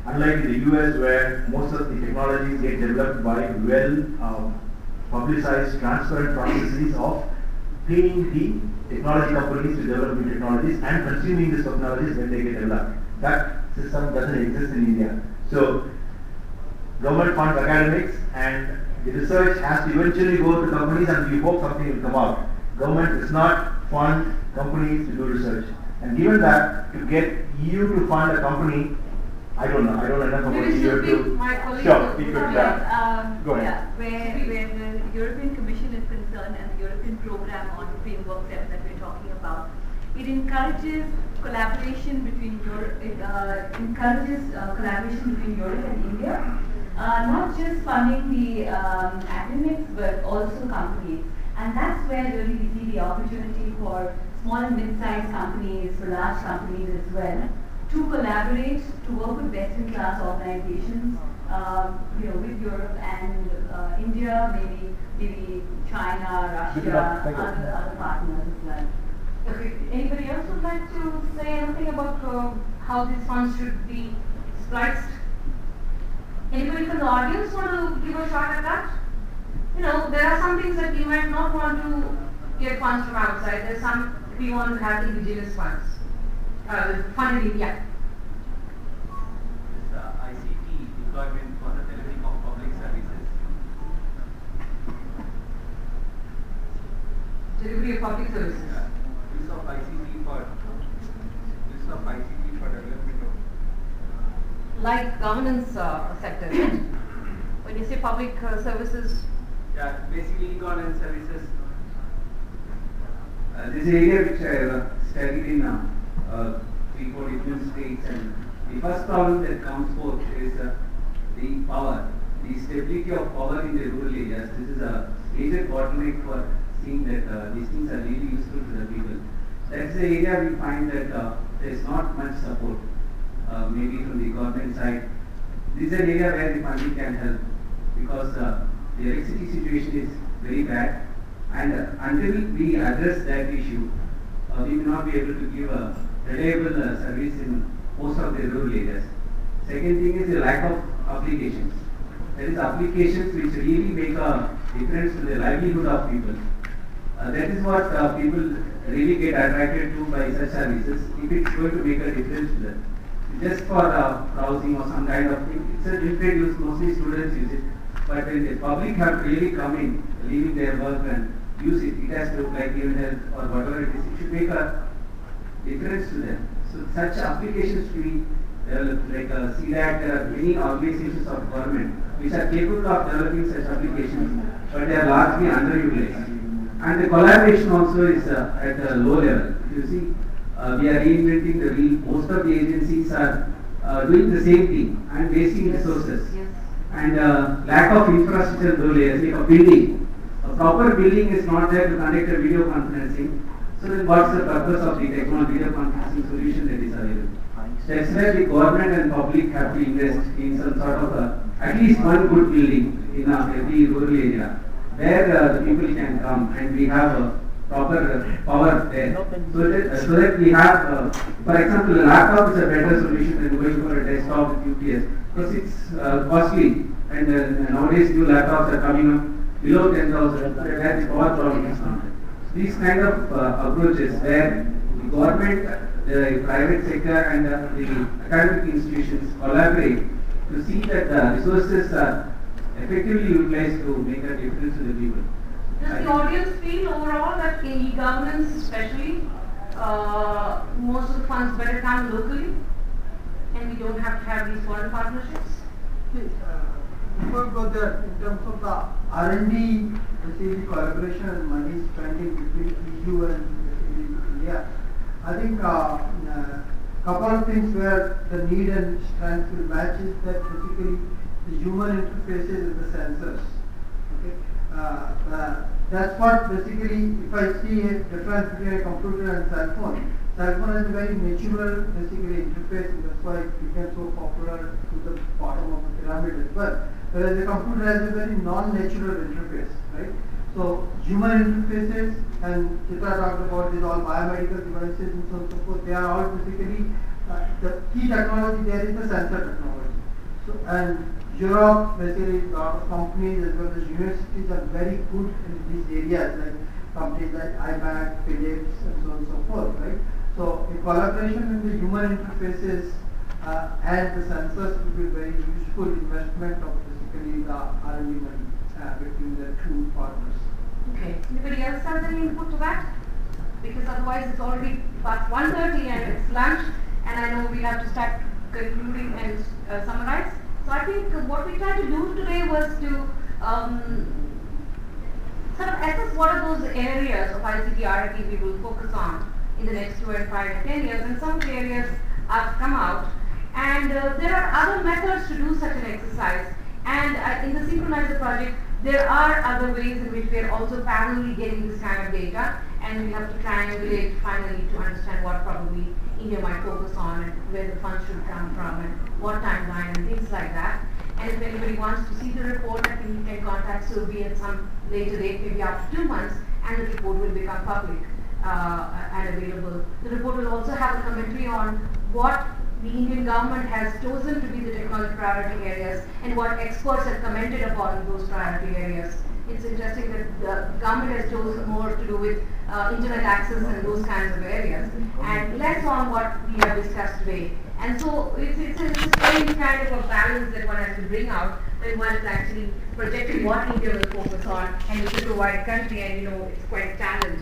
Unlike in the US, where most of the technologies get developed by well publicized, transparent processes of paying the technology companies to develop new technologies and consuming these technologies when they get developed. That system doesn't exist in India. So government funds academics, and the research has to eventually go to companies, and we hope something will come out. Government does not fund companies to do research. And given that, to get EU to fund a company, I don't know enough about EU to... Sure, we could go ahead. Yeah, where the European Commission is concerned and the European program on framework that we're talking about, it encourages collaboration between Europe and India, not just funding the academics but also companies. And that's where really we see the opportunity for small and mid-sized companies, for large companies as well, to collaborate, to work with best-in-class organizations, with Europe and India, maybe China, Russia, other partners as well. Okay. Anybody else would like to say anything about how these funds should be spliced? Anybody from the audience want to give a shot at that? There are some things that we might not want to get funds from outside. There's some we want to have indigenous funds. Fund in India. This ICT deployment for the delivery of public services. Delivery of public services. Use of ICT for development of. Like governance sector, right? When you say public services. Yeah, basically governance services. This area which I studied in 3-4 different states, and the first problem that comes forth is the power, the stability of power in the rural areas. This is a major bottleneck for seeing that these things are really useful to the people. That's the area we find that there is not much support, maybe from the government side. This is an area where the funding can help, because the electricity situation is very bad, and until we address that issue, we will not be able to give a reliable service in most of the rural areas. Second thing is the lack of applications. There is applications which really make a difference to the livelihood of people. That is what people really get attracted to by such services, if it's going to make a difference to them. Just for browsing or some kind of thing, it's a limited use, mostly students use it. But when the public have really come in, leaving their work and use it, it has to look like even health or whatever it is, it should make a difference to them. So such applications to be developed, see that there are many organizations of government which are capable of developing such applications, but they are largely underutilized. And the collaboration also is at a low level. You see, we are reinventing the wheel. Most of the agencies are doing the same thing and wasting resources. Yes. And lack of infrastructure in rural areas, like a building. A proper building is not there to conduct a video conferencing. So then what's the purpose of the technology video conferencing solution that is available? That's where the government and public have to invest in some sort of at least one good building in every rural area, where the people can come and we have a proper power there. So that we have, for example, a laptop is a better solution than going for a desktop with UPS, because it's costly, and nowadays new laptops are coming up below 10,000, where the power problem is not. These kind of approaches where the government, the private sector and the academic institutions collaborate to see that the resources are effectively utilized to make a difference to the people. Does the audience feel overall that in e-governance especially, most of the funds better come locally and we don't have to have these foreign partnerships? Before we go there, in terms of the R&D, basically collaboration and money spending between EU and basically India, I think couple of things where the need and strength will match is that basically the human interfaces and the sensors. Okay, that's what basically, if I see a difference between a computer and cell phone has a very natural basically interface, and that's why it became so popular to the bottom of the pyramid as well. Whereas the computer has a very non-natural interface, right? So human interfaces, and Chitra talked about these all biomedical devices and so on and so forth, they are all basically, the key technology there is the sensor technology. So, and Europe, basically a lot of companies as well as universities are very good in these areas, like companies like IMAC, Philips and so on and so forth, right? So a collaboration in the human interfaces and the sensors will be very useful investment of basically the R&D money between the two partners. Okay. Anybody else has any input to that? Because otherwise it's already past 1:30 and it's lunch, and I know we have to start concluding and summarize. So I think what we tried to do today was to sort of assess what are those areas of ICT R&D we will focus on in the next 2 and 5 and 10 years, and some of the areas have come out. And there are other methods to do such an exercise. And in the Synchroniser project, There are other ways in which we are also parallelly getting this kind of data, and we have to triangulate finally to understand what probably India might focus on and where the funds should come from and what timeline and things like that. And if anybody wants to see the report, I think you can contact Sylvie at some later date, maybe after 2 months, and the report will become public and available. The report will also have a commentary on what the Indian government has chosen to be the technology priority areas and what experts have commented upon those priority areas. It's interesting that the government has chosen more to do with internet access and those kinds of areas, and less on what we have discussed today. And so it's a strange kind of a balance that one has to bring out when one is actually projecting what India will focus on, and it's a wide country, and it's quite a challenge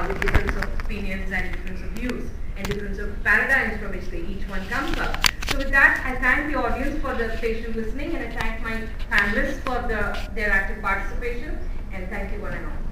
with difference of opinions and difference of views and difference of paradigms from which each one comes up. So with that, I thank the audience for the patient listening, and I thank my panelists for their active participation, and thank you one and all.